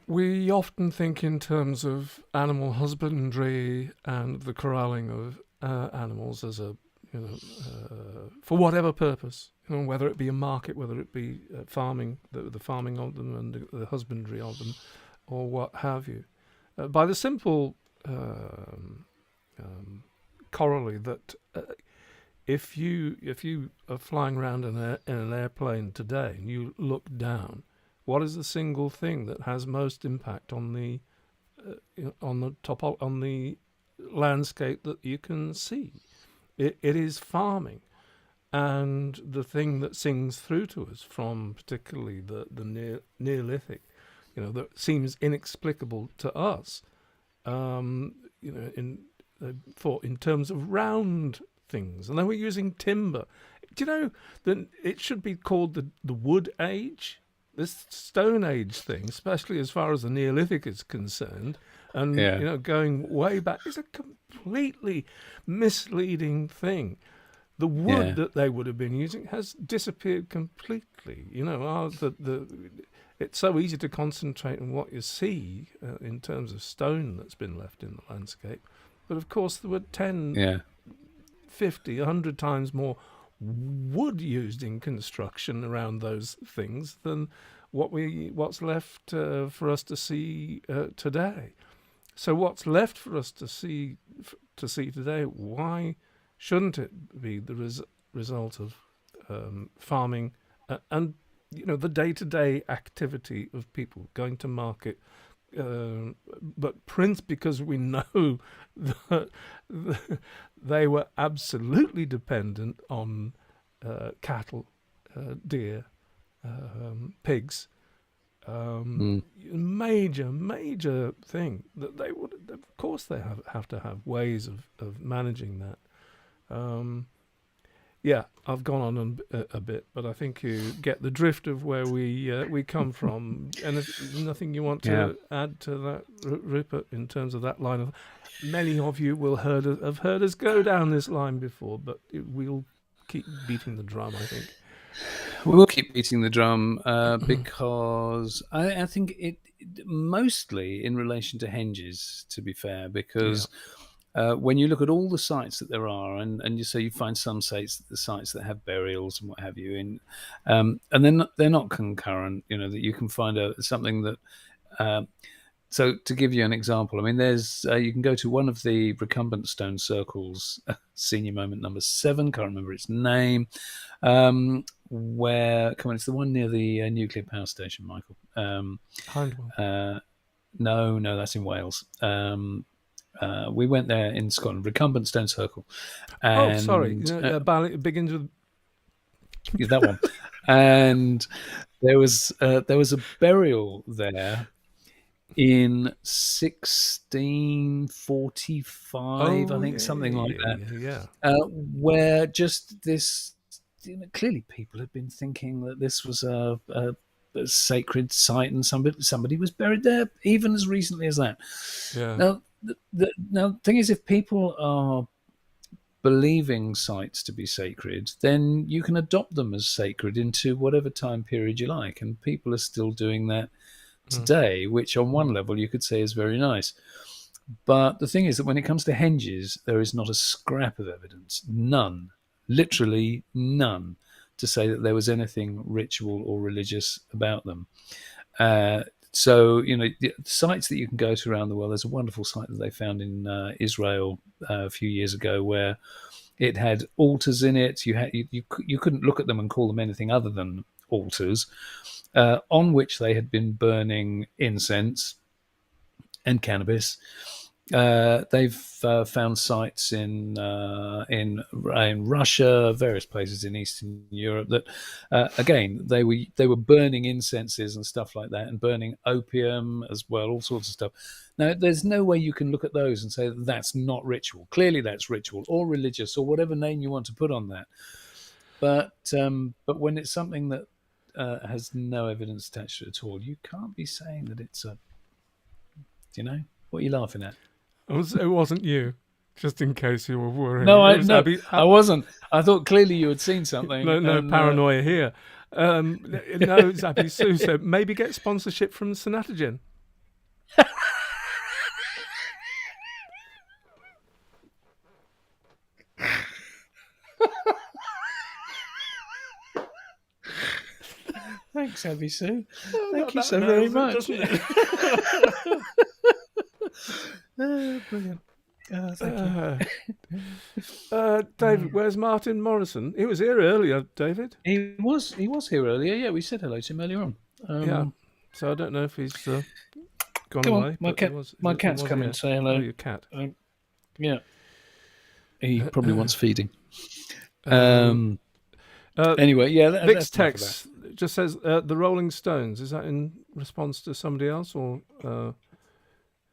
We often think in terms of animal husbandry and the corralling of animals as for whatever purpose, whether it be a market, whether it be farming, the farming of them and the husbandry of them, or what have you, by the simple corollary that if you are flying around in an airplane today and you look down, what is the single thing that has most impact on the landscape that you can see? It is farming, and the thing that sings through to us from particularly the Neolithic, that seems inexplicable to us, in terms of round things, and then we're using timber. Do you know that it should be called the Wood Age? This Stone Age thing, especially as far as the Neolithic is concerned, and going way back, is a completely misleading thing. The wood that they would have been using has disappeared completely. It's so easy to concentrate on what you see in terms of stone that's been left in the landscape, but of course there were 10, 50, 100 times more wood used in construction around those things than what's left for us to see today. So what's left for us to see today? Why shouldn't it be the result of farming and the day-to-day activity of people going to market? But because we know that they were absolutely dependent on cattle, deer, pigs, major thing that they would, of course, they have to have ways of managing that. I've gone on a bit, but I think you get the drift of where we come from. And if nothing you want to add to that, Rupert, in terms of that line of, many of you will have heard us go down this line before, but we'll keep beating the drum, I think. We will keep beating the drum because I think it mostly in relation to henges, to be fair, because when you look at all the sites that there are, and you find some sites that have burials and what have you, and they're not concurrent. That you can find something that. So to give you an example, I mean, there's you can go to one of the recumbent stone circles, senior moment number 7. Can't remember its name. It's the one near the nuclear power station, Michael. Hindwell. No, that's in Wales. We went there in Scotland, recumbent stone circle. And, sorry, begins with that one. And there was a burial there in 1645, I think, something like that. Where just this, clearly people had been thinking that this was a sacred site, and somebody was buried there even as recently as that. Yeah. Now, the thing is, if people are believing sites to be sacred, then you can adopt them as sacred into whatever time period you like. And people are still doing that today, which on one level you could say is very nice. But the thing is that when it comes to henges, there is not a scrap of evidence, none, literally none, to say that there was anything ritual or religious about them. So, the sites that you can go to around the world, there's a wonderful site that they found in Israel a few years ago where it had altars in it. You couldn't look at them and call them anything other than altars, on which they had been burning incense and cannabis. They've found sites in Russia, various places in Eastern Europe that, again, they were burning incenses and stuff like that, and burning opium as well, all sorts of stuff. Now, there's no way you can look at those and say that that's not ritual. Clearly, that's ritual or religious or whatever name you want to put on that. But when it's something that has no evidence attached to it at all, you can't be saying that it's a. What are you laughing at? It wasn't you, just in case you were worried. No, I wasn't. I thought clearly you had seen something. No paranoia here. No, Zabby Sue said maybe get sponsorship from Sanatogen. Thanks, Abby Sue. Thank you so very much. Brilliant. Thank you. David, where's Martin Morrison? He was here earlier, David. He was here earlier. Yeah, we said hello to him earlier on. Yeah. So I don't know if he's gone Come away. on, my cat's come and say hello. Oh, your cat. Yeah. He probably wants feeding. Anyway, yeah. Vic's text just says the Rolling Stones. Is that in response to somebody else, or?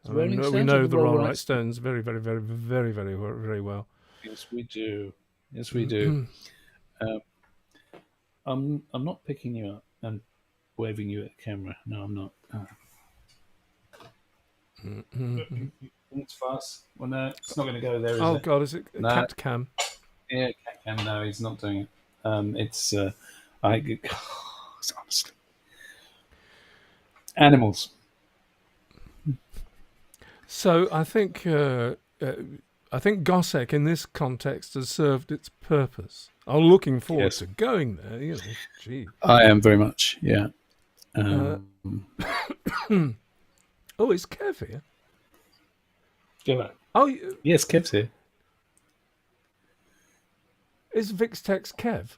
We know the Rolling Stones very, very, very, very, very, very well. Yes, we do. Yes, we do. I'm not picking you up and waving you at the camera. No, I'm not. It's fast. Well, no, it's not going to go there. Is it? God, is it a cat cam? Yeah, cat cam. No, he's not doing it. It's honestly animals. So I think Gossek in this context has served its purpose. I'm looking forward to going there. Gee. I am very much. Yeah. Oh, is Kev here? Go on. Oh, yes, Kev's here. Is Vic's text Kev?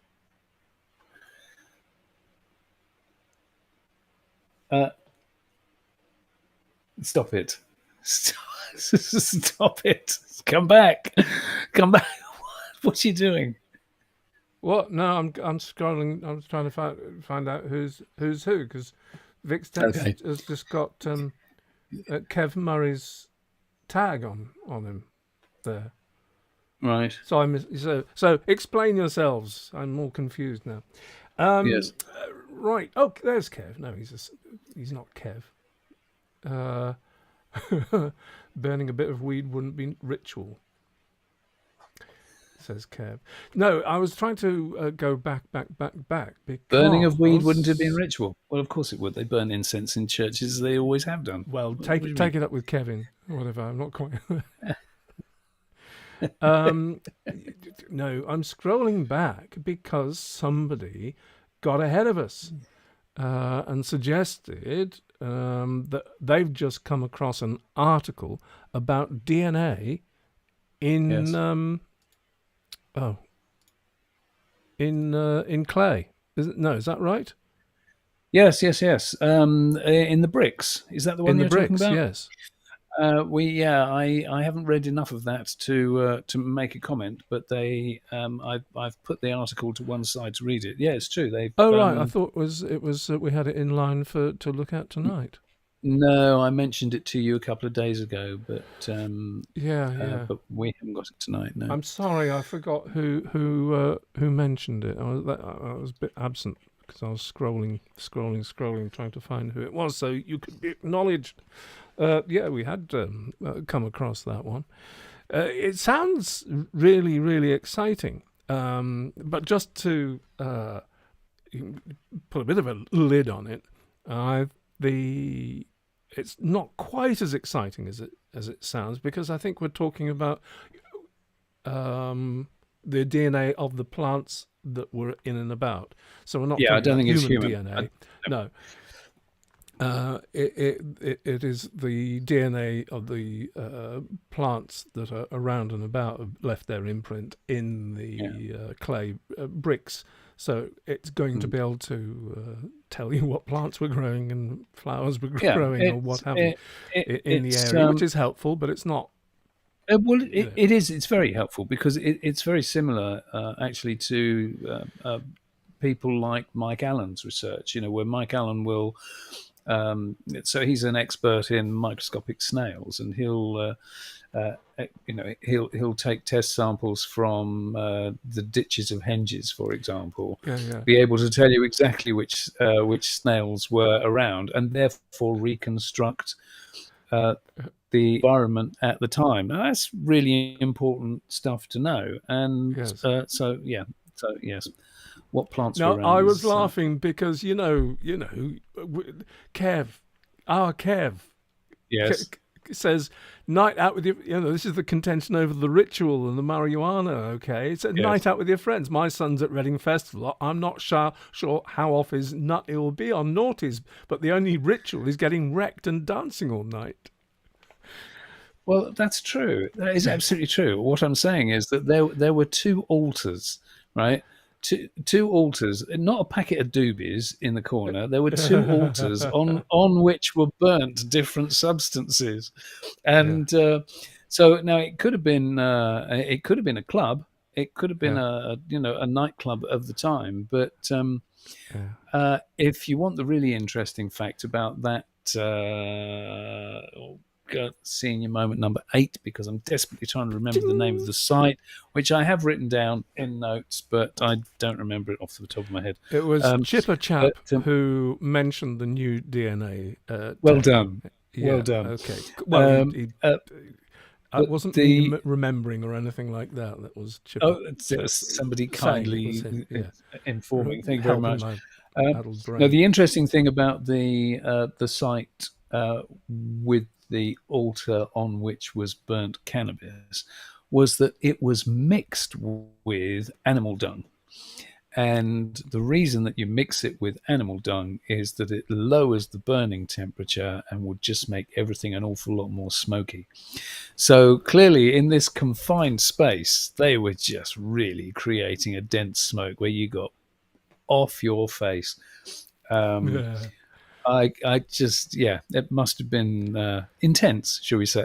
Stop it. Stop it. Come back. What are you doing? What? No, I'm scrolling. I'm trying to find out who's who, because Vic's text has just got Kev Murray's tag on him there. Right. So explain yourselves. I'm more confused now. Yes. Right. Oh, there's Kev. No, he's not Kev. Burning a bit of weed wouldn't be ritual, says Kev. No, I was trying to go back because burning of weed wouldn't have been ritual. Well, of course it would. They burn incense in churches. They always have done. Well, take it up with Kevin or whatever. I'm not quite. No, I'm scrolling back because somebody got ahead of us and suggested that they've just come across an article about DNA in in clay. Is that right? Yes. In the bricks. Is that the one you're talking about? Yes. I haven't read enough of that to make a comment, but I've put the article to one side to read it. Yeah, it's true. Right. I thought it was we had it in line to look at tonight. No, I mentioned it to you a couple of days ago, but but we haven't got it tonight. No, I'm sorry, I forgot who mentioned it. I was a bit absent because I was scrolling, trying to find who it was, so you could be acknowledged. We had come across that one. It sounds really, really exciting. But just to put a bit of a lid on it, it's not quite as exciting as it sounds, because I think we're talking about the DNA of the plants that were in and about. So we're not Yeah, I talking don't about think it's human human. DNA. No. It is the DNA of the plants that are around and about, have left their imprint in the clay bricks. So it's going to be able to tell you what plants were growing and flowers were growing or what have you in the area, which is helpful, but it's not. Well, it is. It's very helpful because it's very similar, actually, to people like Mike Allen's research. Where Mike Allen will. So he's an expert in microscopic snails, and he'll take test samples from the ditches of henges, for example, be able to tell you exactly which snails were around, and therefore reconstruct the environment at the time. Now, that's really important stuff to know. And so yes. What plants were around? No, I was laughing because Kev, our Kev, yes, says night out with your. This is the contention over the ritual and the marijuana. Okay, it's a night out with your friends. My son's at Reading Festival. I'm not sure how off his nut it will be on naughties, but the only ritual is getting wrecked and dancing all night. Well, that's true. That is absolutely true. What I'm saying is that there were two altars, right? Two altars, not a packet of doobies in the corner. There were two altars on which were burnt different substances, and so now it could have been a club, it could have been a nightclub of the time. But if you want the really interesting fact about that. Senior moment number 8, because I'm desperately trying to remember the name of the site, which I have written down in notes, but I don't remember it off the top of my head. It was Chipper Chap who mentioned the new DNA. Well done. Yeah, well done. Okay. Well, I wasn't remembering or anything like that. That was Chipper. Oh, it was somebody kindly informing. Thank you very much. Now, the interesting thing about the site with the altar on which was burnt cannabis was that it was mixed with animal dung. And the reason that you mix it with animal dung is that it lowers the burning temperature and would just make everything an awful lot more smoky. So clearly in this confined space, they were just really creating a dense smoke where you got off your face. I just, it must have been intense, shall we say.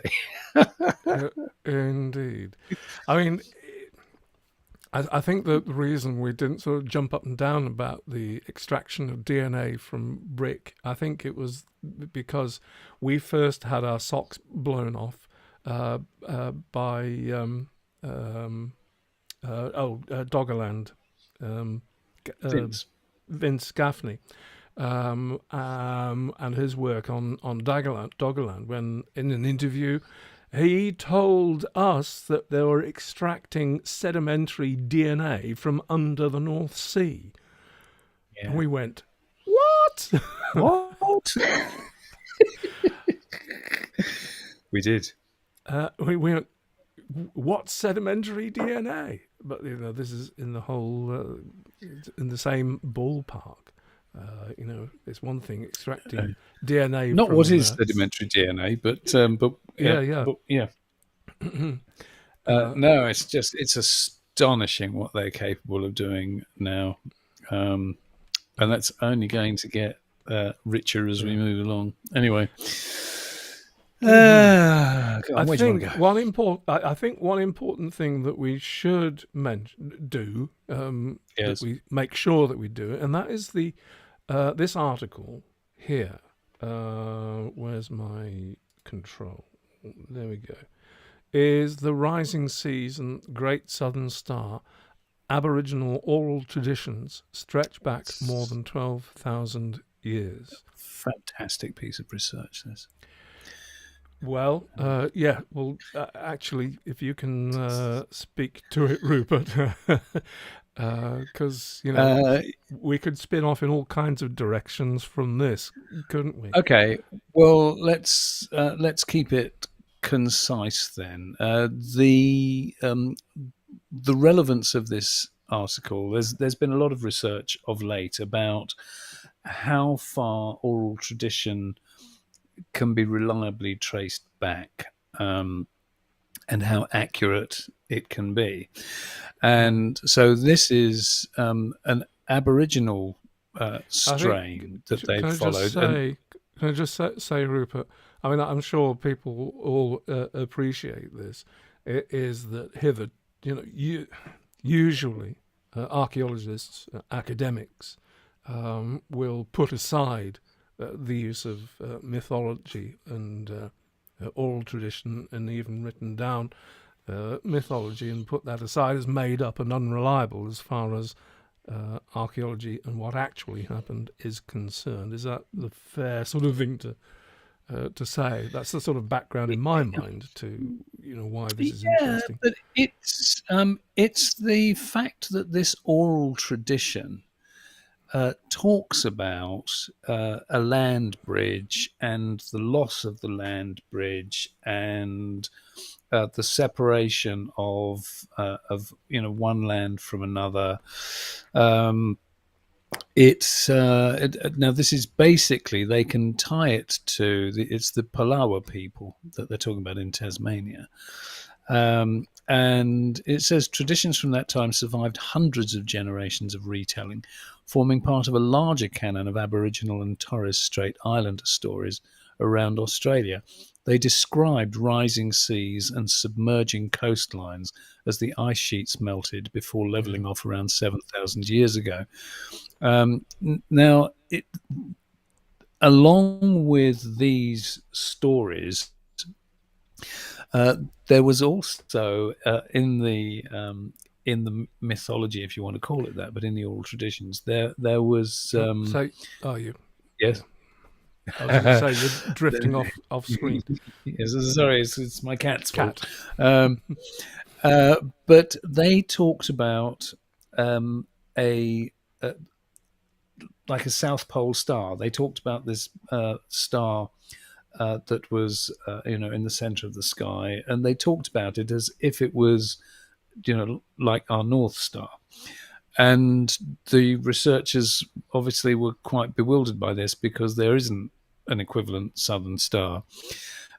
Indeed. I mean, I think that the reason we didn't sort of jump up and down about the extraction of DNA from brick, I think it was because we first had our socks blown off by Doggerland, Vince Gaffney. And his work on Doggerland, when in an interview he told us that they were extracting sedimentary DNA from under the North Sea. And we went, what? What? We did. We went, what sedimentary DNA? But this is in the whole in the same ballpark. It's one thing extracting DNA. Not from, what is sedimentary DNA, but no, it's astonishing what they're capable of doing now, and that's only going to get richer as we move along. Anyway, I think one important thing that we should do, that we make sure that we do, and that is the this article here. Where's my control? There we go. Is the Rising Season Great Southern Star Aboriginal oral traditions stretch back more than 12,000 years? Fantastic piece of research, this. Well, yeah. Well, actually, if you can speak to it, Rupert, because Uh, we could spin off in all kinds of directions from this, couldn't we? okay, well let's keep it concise then. The relevance of this article, there's been a lot of research of late about how far oral tradition can be reliably traced back, and how accurate it can be. Mm. And so this is an Aboriginal I think. strain that they've Can I just followed. And say? Can I just say, Rupert? I mean, I'm sure people all appreciate this. It is that hither, usually archaeologists, academics, will put aside the use of mythology and oral tradition and even written down mythology and put that aside as made up and unreliable as far as archaeology and what actually happened is concerned. Is that the fair sort of thing to say? That's the sort of background in my mind to why this is yeah, interesting. but it's the fact that this oral tradition talks about a land bridge and the loss of the land bridge and the separation of one land from another. Um, now this is basically, they can tie it to it's the Palawa people that they're talking about in Tasmania. And it says traditions from that time survived hundreds of generations of retelling, forming part of a larger canon of Aboriginal and Torres Strait Islander stories around Australia. They described rising seas and submerging coastlines as the ice sheets melted before Yeah. levelling off around 7,000 years ago. Now, along with these stories, there was also in the mythology, if you want to call it that, but in the oral traditions, there was So, are you? Yeah. yes. I was going to say you're drifting off screen. Yes, sorry, it's my cat's fault. Cat. Um, but they talked about a like a South Pole star. They talked about this star that was, in the center of the sky, and they talked about it as if it was, like our North Star. And the researchers obviously were quite bewildered by this because there isn't an equivalent Southern Star.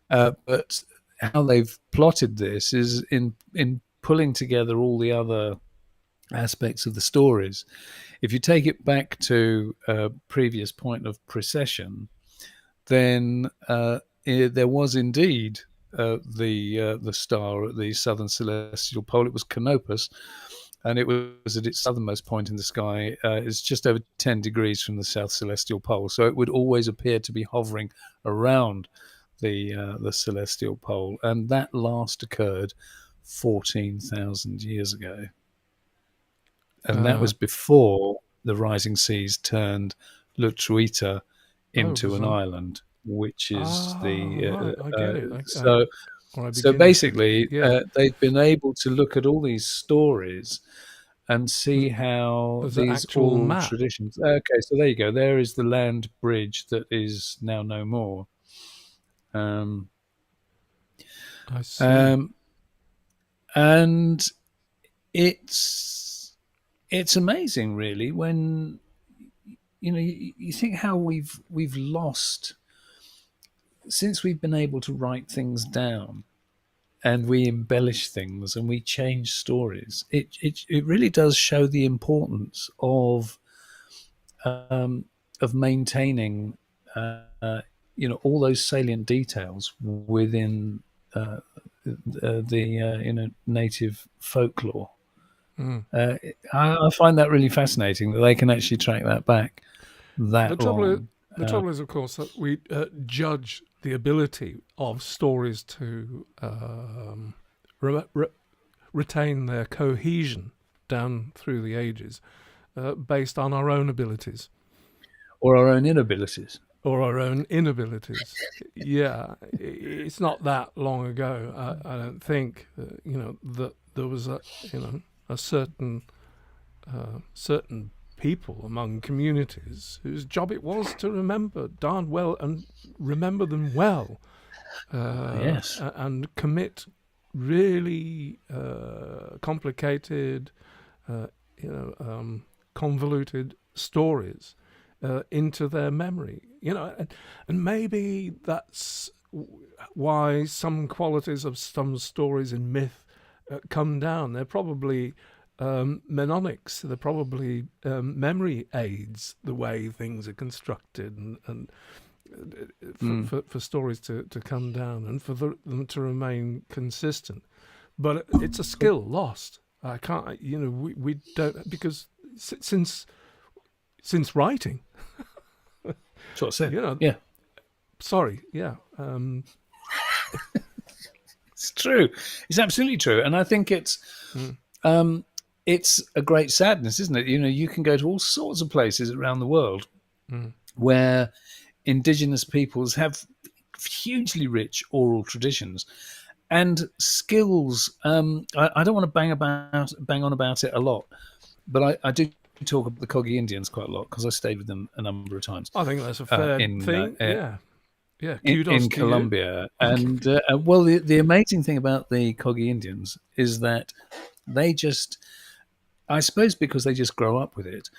But how they've plotted this is in pulling together all the other aspects of the stories. If you take it back to a previous point of precession, then there was indeed the star at the southern celestial pole. It was Canopus, and it was at its southernmost point in the sky. It's just over 10 degrees from the south celestial pole, so it would always appear to be hovering around the celestial pole, and that last occurred 14,000 years ago, and that Uh, was before the rising seas turned Lutruita oh, into an island, which is right. I get it. so. Or I So begin to. basically, Yeah. they've been able to look at all these stories and see There's, how there's an these actual oral map. traditions. Okay, so there you go. There is the land bridge that is now no more. Um, I see. um, and it's amazing, really, when you think how we've lost since we've been able to write things down and we embellish things and we change stories. It really does show the importance um, of maintaining all those salient details within the native folklore. Mm. I find that really fascinating that they can actually track that back The that trouble is, long. the trouble is, of course, that we judge the ability of stories to retain their cohesion down through the ages based on our own abilities. Or our own inabilities. or our own inabilities. Yeah, it's not that long ago. I don't think that there was a certain people among communities whose job it was to remember darn well and remember them well, Yes. and commit really complicated, convoluted stories into their memory. And maybe that's why some qualities of some stories in myth come down. They're probably mnemonics. They're probably memory aids, the way things are constructed, and for stories to come down and for them to remain consistent. But it's a skill lost. I can't, we don't, because since writing, That's what I said. yeah. Sorry, yeah. It's true. It's absolutely true. And I think it's a great sadness, isn't it? You can go to all sorts of places around the world where indigenous peoples have hugely rich oral traditions and skills. I don't want to bang on about it a lot, but I do talk about the Coggy Indians quite a lot because I stayed with them a number of times. I think that's a fair thing. Yeah. Kudos in to Colombia. And well, the amazing thing about the Coggy Indians is that they just, I suppose because they just grow up with it,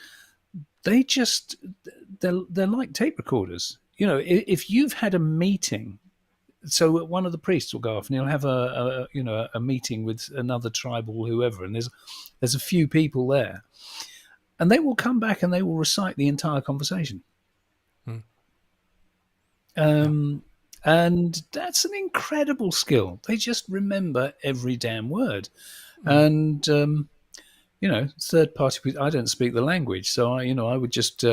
they're like tape recorders. If you've had a meeting, so one of the priests will go off and he'll have a meeting with another tribe or whoever, and there's a few people there, and they will come back and they will recite the entire conversation. And that's an incredible skill. They just remember every damn word. And third party, I don't speak the language, so I would just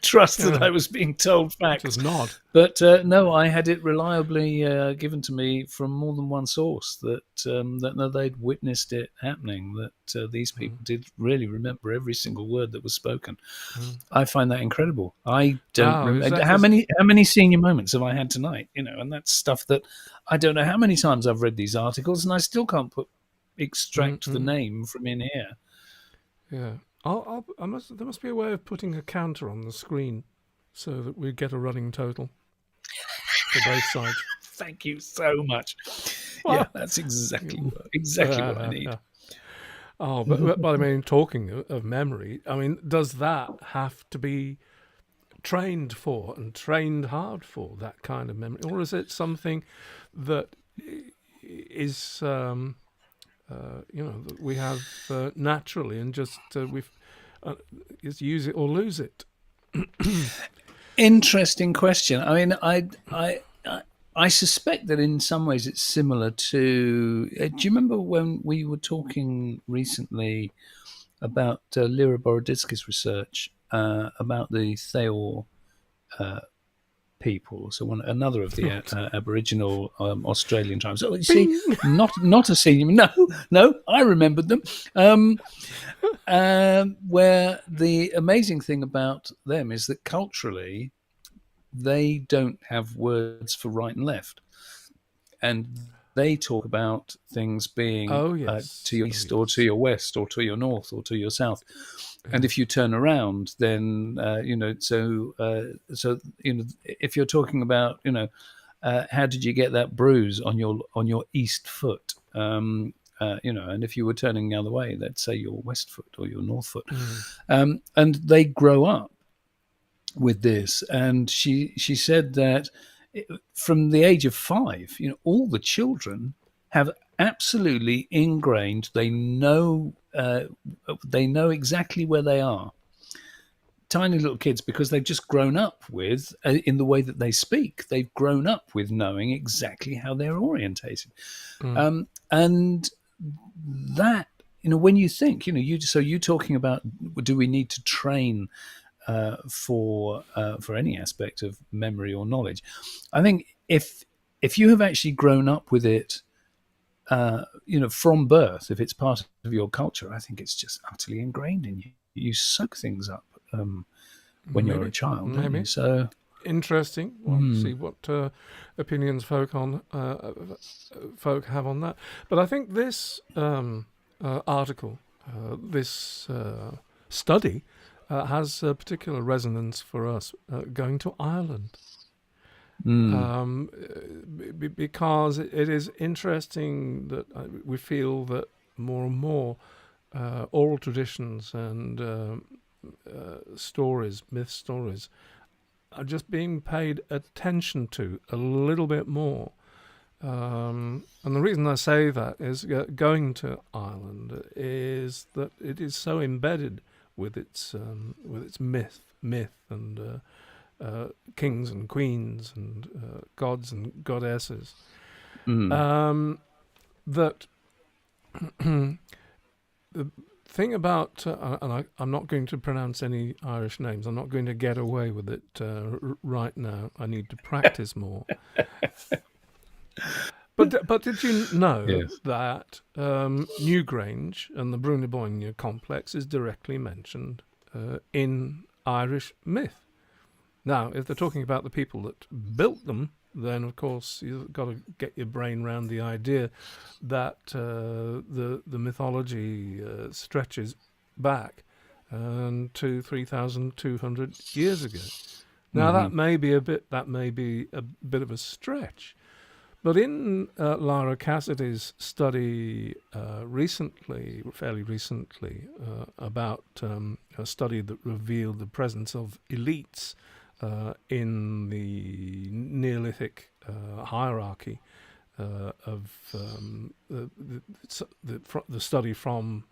trust that I was being told facts. Just nod. But no, I had it reliably given to me from more than one source that they'd witnessed it happening, that these people did really remember every single word that was spoken. I find that incredible. I don't remember how many senior moments have I had tonight, and that's stuff that I don't know how many times I've read these articles and I still can't extract the name from in here. Yeah, there must be a way of putting a counter on the screen so that we get a running total for both sides. Thank you so much. Well, yeah, that's exactly what I need. Yeah. Oh, but I mean, talking of memory, I mean, does that have to be trained for and trained hard for, that kind of memory, or is it something that is that we have naturally, and just just use it or lose it? Interesting question. I mean, I suspect that in some ways it's similar to. Do you remember when we were talking recently about Lyra Boroditsky's research about the Thaor people? So another of the Aboriginal Australian tribes. So you see, not a senior. No, I remembered them. Where the amazing thing about them is that culturally, they don't have words for right and left, and they talk about things being to your east or to your west or to your north or to your south. And if you turn around, then if you're talking about how did you get that bruise on your east foot, and if you were turning the other way, let's say your west foot or your north foot, and they grow up with this. And she said that from the age of 5, all the children have absolutely ingrained. They know exactly where they are. Tiny little kids, because they've just grown up with, in the way that they speak, they've grown up with knowing exactly how they're orientated. And that, when you think, you're talking about, do we need to train for any aspect of memory or knowledge? I think if you have actually grown up with it, from birth, if it's part of your culture, I think it's just utterly ingrained in you. You soak things up when you're a child, don't you? So interesting. See what opinions folk have on that. But I think this article, this study, has a particular resonance for us going to Ireland. Because it is interesting that we feel that more and more oral traditions and myth stories, are just being paid attention to a little bit more. And the reason I say that is going to Ireland is that it is so embedded with its myth and kings and queens and gods and goddesses, that the thing about, and I'm not going to pronounce any Irish names, I'm not going to get away with it right now, I need to practice more. But did you know that Newgrange and the Bruniboyne complex is directly mentioned in Irish myth? Now, if they're talking about the people that built them, then of course you've got to get your brain around the idea that the mythology stretches back to 3,200 years ago. Now that may be a bit of a stretch, but in Lara Cassidy's study fairly recently, about a study that revealed the presence of elites in the Neolithic hierarchy of the study from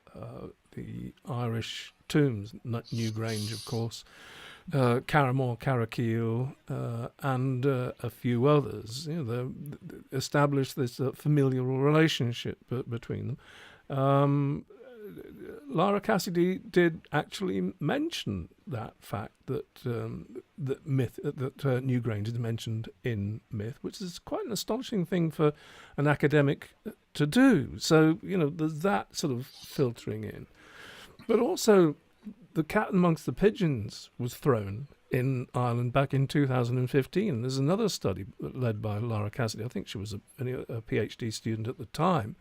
the Irish tombs, Newgrange, of course, Carramore, Carrakiel, and a few others. They established this familial relationship between them. Lara Cassidy did actually mention that fact that Newgrange is mentioned in myth, which is quite an astonishing thing for an academic to do. So there's that sort of filtering in, but also the cat amongst the pigeons was thrown in Ireland back in 2015. There's another study led by Lara Cassidy. I think she was a PhD student at the time.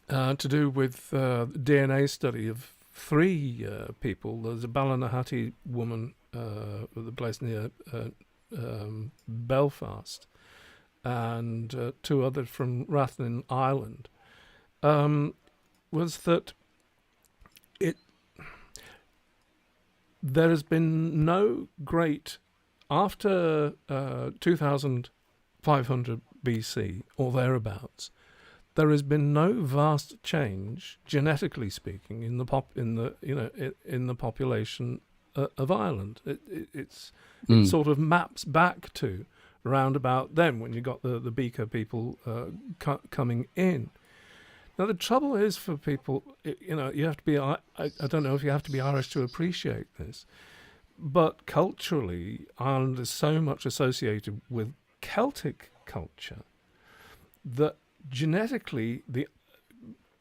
To do with DNA study of 3 people. There's a Ballinahati woman with a place near Belfast, and 2 others from Rathlin Island. Was that there has been no great, after 2500 BC or thereabouts, there has been no vast change, genetically speaking, in the population of Ireland. It sort of maps back to round about then, when you got the Beaker people coming in. Now the trouble is for people, you have to be. I don't know if you have to be Irish to appreciate this, but culturally, Ireland is so much associated with Celtic culture that genetically, the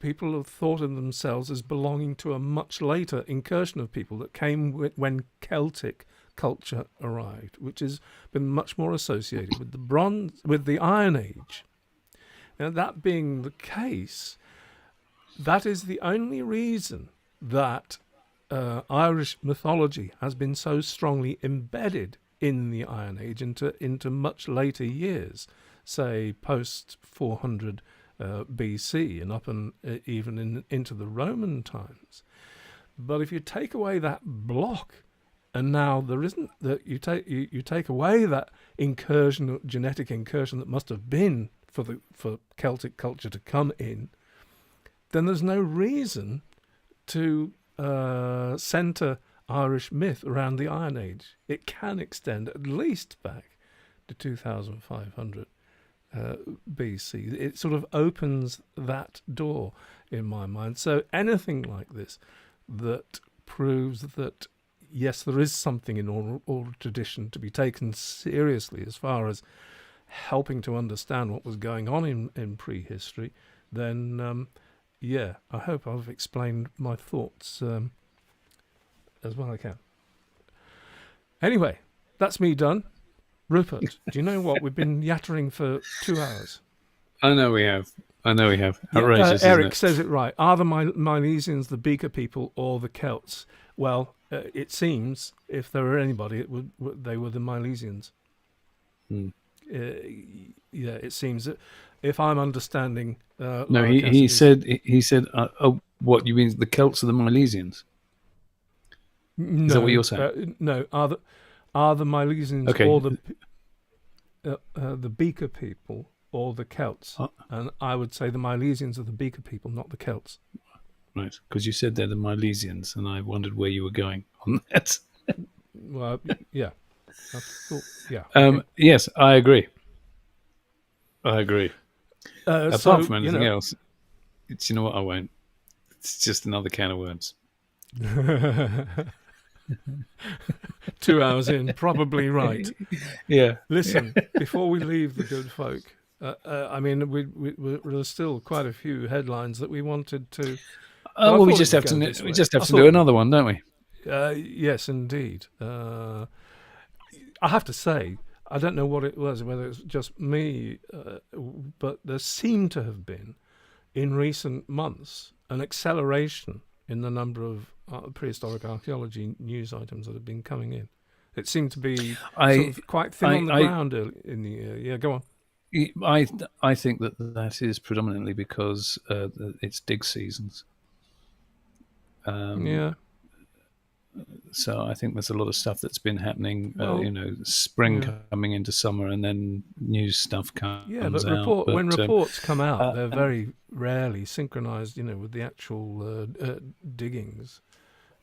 people have thought of themselves as belonging to a much later incursion of people that came when Celtic culture arrived, which has been much more associated with the Iron Age. Now, that being the case, that is the only reason that Irish mythology has been so strongly embedded in the Iron Age into much later years, say post 400 BC and up and even into the Roman times. But if you take away that block, and now there isn't that, you take away that genetic incursion that must have been for Celtic culture to come in, then there's no reason to centre Irish myth around the Iron Age. It can extend at least back to 2500 BC. It sort of opens that door in my mind. So anything like this that proves that, yes, there is something in oral tradition to be taken seriously as far as helping to understand what was going on in prehistory, then I hope I've explained my thoughts as well as I can. Anyway, That's me done. Rupert, do you know what? We've been yattering for 2 hours. I know we have. Outrageous, Eric isn't it? says it right. Are the Milesians the Beaker people or the Celts? Well, it seems if there were anybody, they were the Milesians. It seems that if I'm understanding. No, he said. What you mean? The Celts are the Milesians? No, is that what you're saying? No, are the Milesians or the Beaker people or the Celts? And I would say the Milesians are the Beaker people, not the Celts. Right, because you said they're the Milesians, and I wondered where you were going on that. Well, yeah. I thought, yeah. Yes, I agree. Apart from anything else, it's, you know what, I won't. It's just another can of worms. 2 hours in, probably right. Yeah. Listen, before we leave the good folk, I mean, there's still quite a few headlines that we wanted to. Well, we just have to do another one, don't we? Yes, indeed. I have to say, I don't know what it was, whether it's just me, but there seemed to have been, in recent months, an acceleration in the number of prehistoric archaeology news items that have been coming in. It seemed to be sort of quite thin on the ground in the year. Yeah, go on. I think that is predominantly because it's dig seasons. Yeah. So I think there's a lot of stuff that's been happening. Spring coming into summer, and then new stuff comes out. Yeah, but when reports come out, they're very rarely synchronized, with the actual diggings.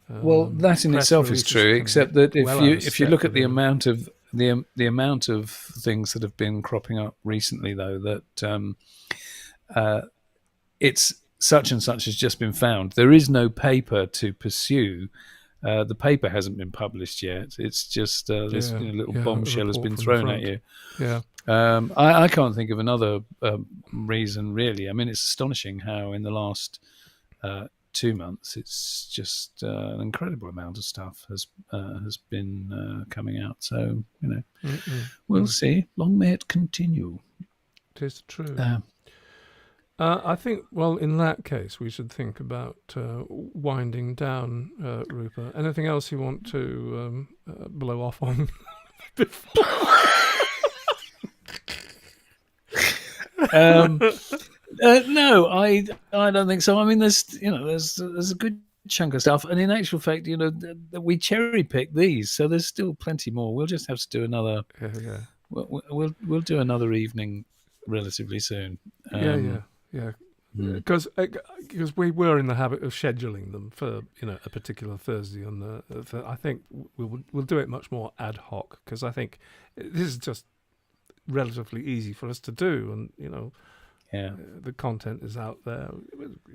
Well, that in itself is true, except that if you look at the amount of the amount of things that have been cropping up recently, though, that it's such and such has just been found. There is no paper to pursue. The paper hasn't been published yet. It's just this little bombshell has been thrown at you. Yeah. I can't think of another reason, really. I mean, it's astonishing how in the last 2 months, it's just an incredible amount of stuff has been coming out. So, we'll see. Long may it continue. It is true. I think, well, in that case, we should think about winding down, Rupert. Anything else you want to blow off on before? No, I don't think so. I mean, there's a good chunk of stuff, and in actual fact, we cherry pick these, so there's still plenty more. We'll just have to do another. Yeah. We'll do another evening relatively soon. Yeah. Because we were in the habit of scheduling them for a particular Thursday on I think we'll do it much more ad hoc, because I think this is just relatively easy for us to do, and the content is out there,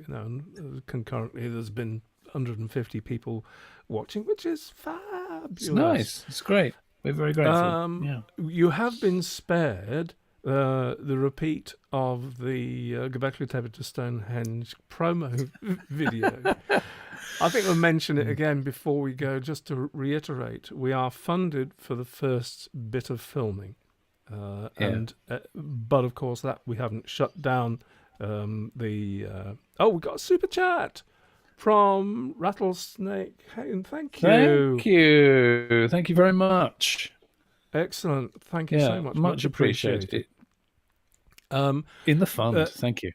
and concurrently there's been 150 people watching, which is fabulous. It's nice. It's great. We're very grateful. You have been spared the repeat of the Göbekli Tepe to Stonehenge promo video. I think we'll mention it again before we go, just to reiterate. We are funded for the first bit of filming. But of course that we haven't shut down we got a super chat from Rattlesnake. Hey, thank you. Thank you very much. Excellent. Thank you so much. Much appreciated. In the fund. Thank you.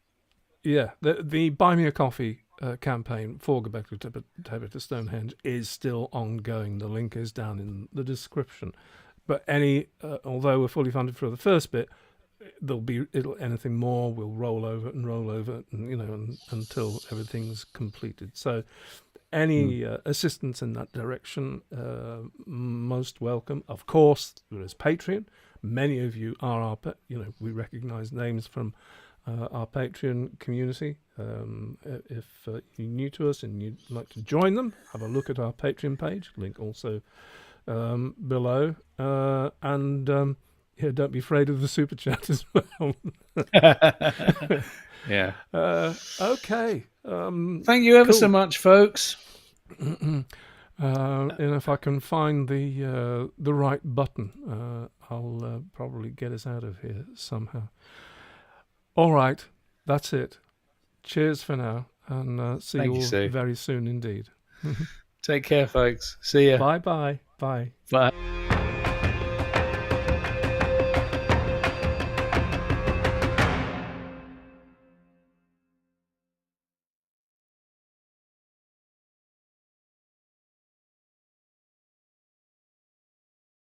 Yeah, the Buy Me a Coffee campaign for Göbekli Tepe to Stonehenge is still ongoing. The link is down in the description. But although we're fully funded for the first bit, anything more will roll over, and until everything's completed. So, any assistance in that direction, most welcome. Of course, there is Patreon. Many of you are we recognise names from our Patreon community. If you're new to us and you'd like to join them, have a look at our Patreon page. Link also below, and don't be afraid of the super chat as well. Okay. Thank you ever so much, folks. And if I can find the right button, I'll probably get us out of here somehow. All right, that's it. Cheers for now, and see Thank you you, all Steve. very soon indeed. Take care, folks. See ya. Bye-bye. Bye. Bye.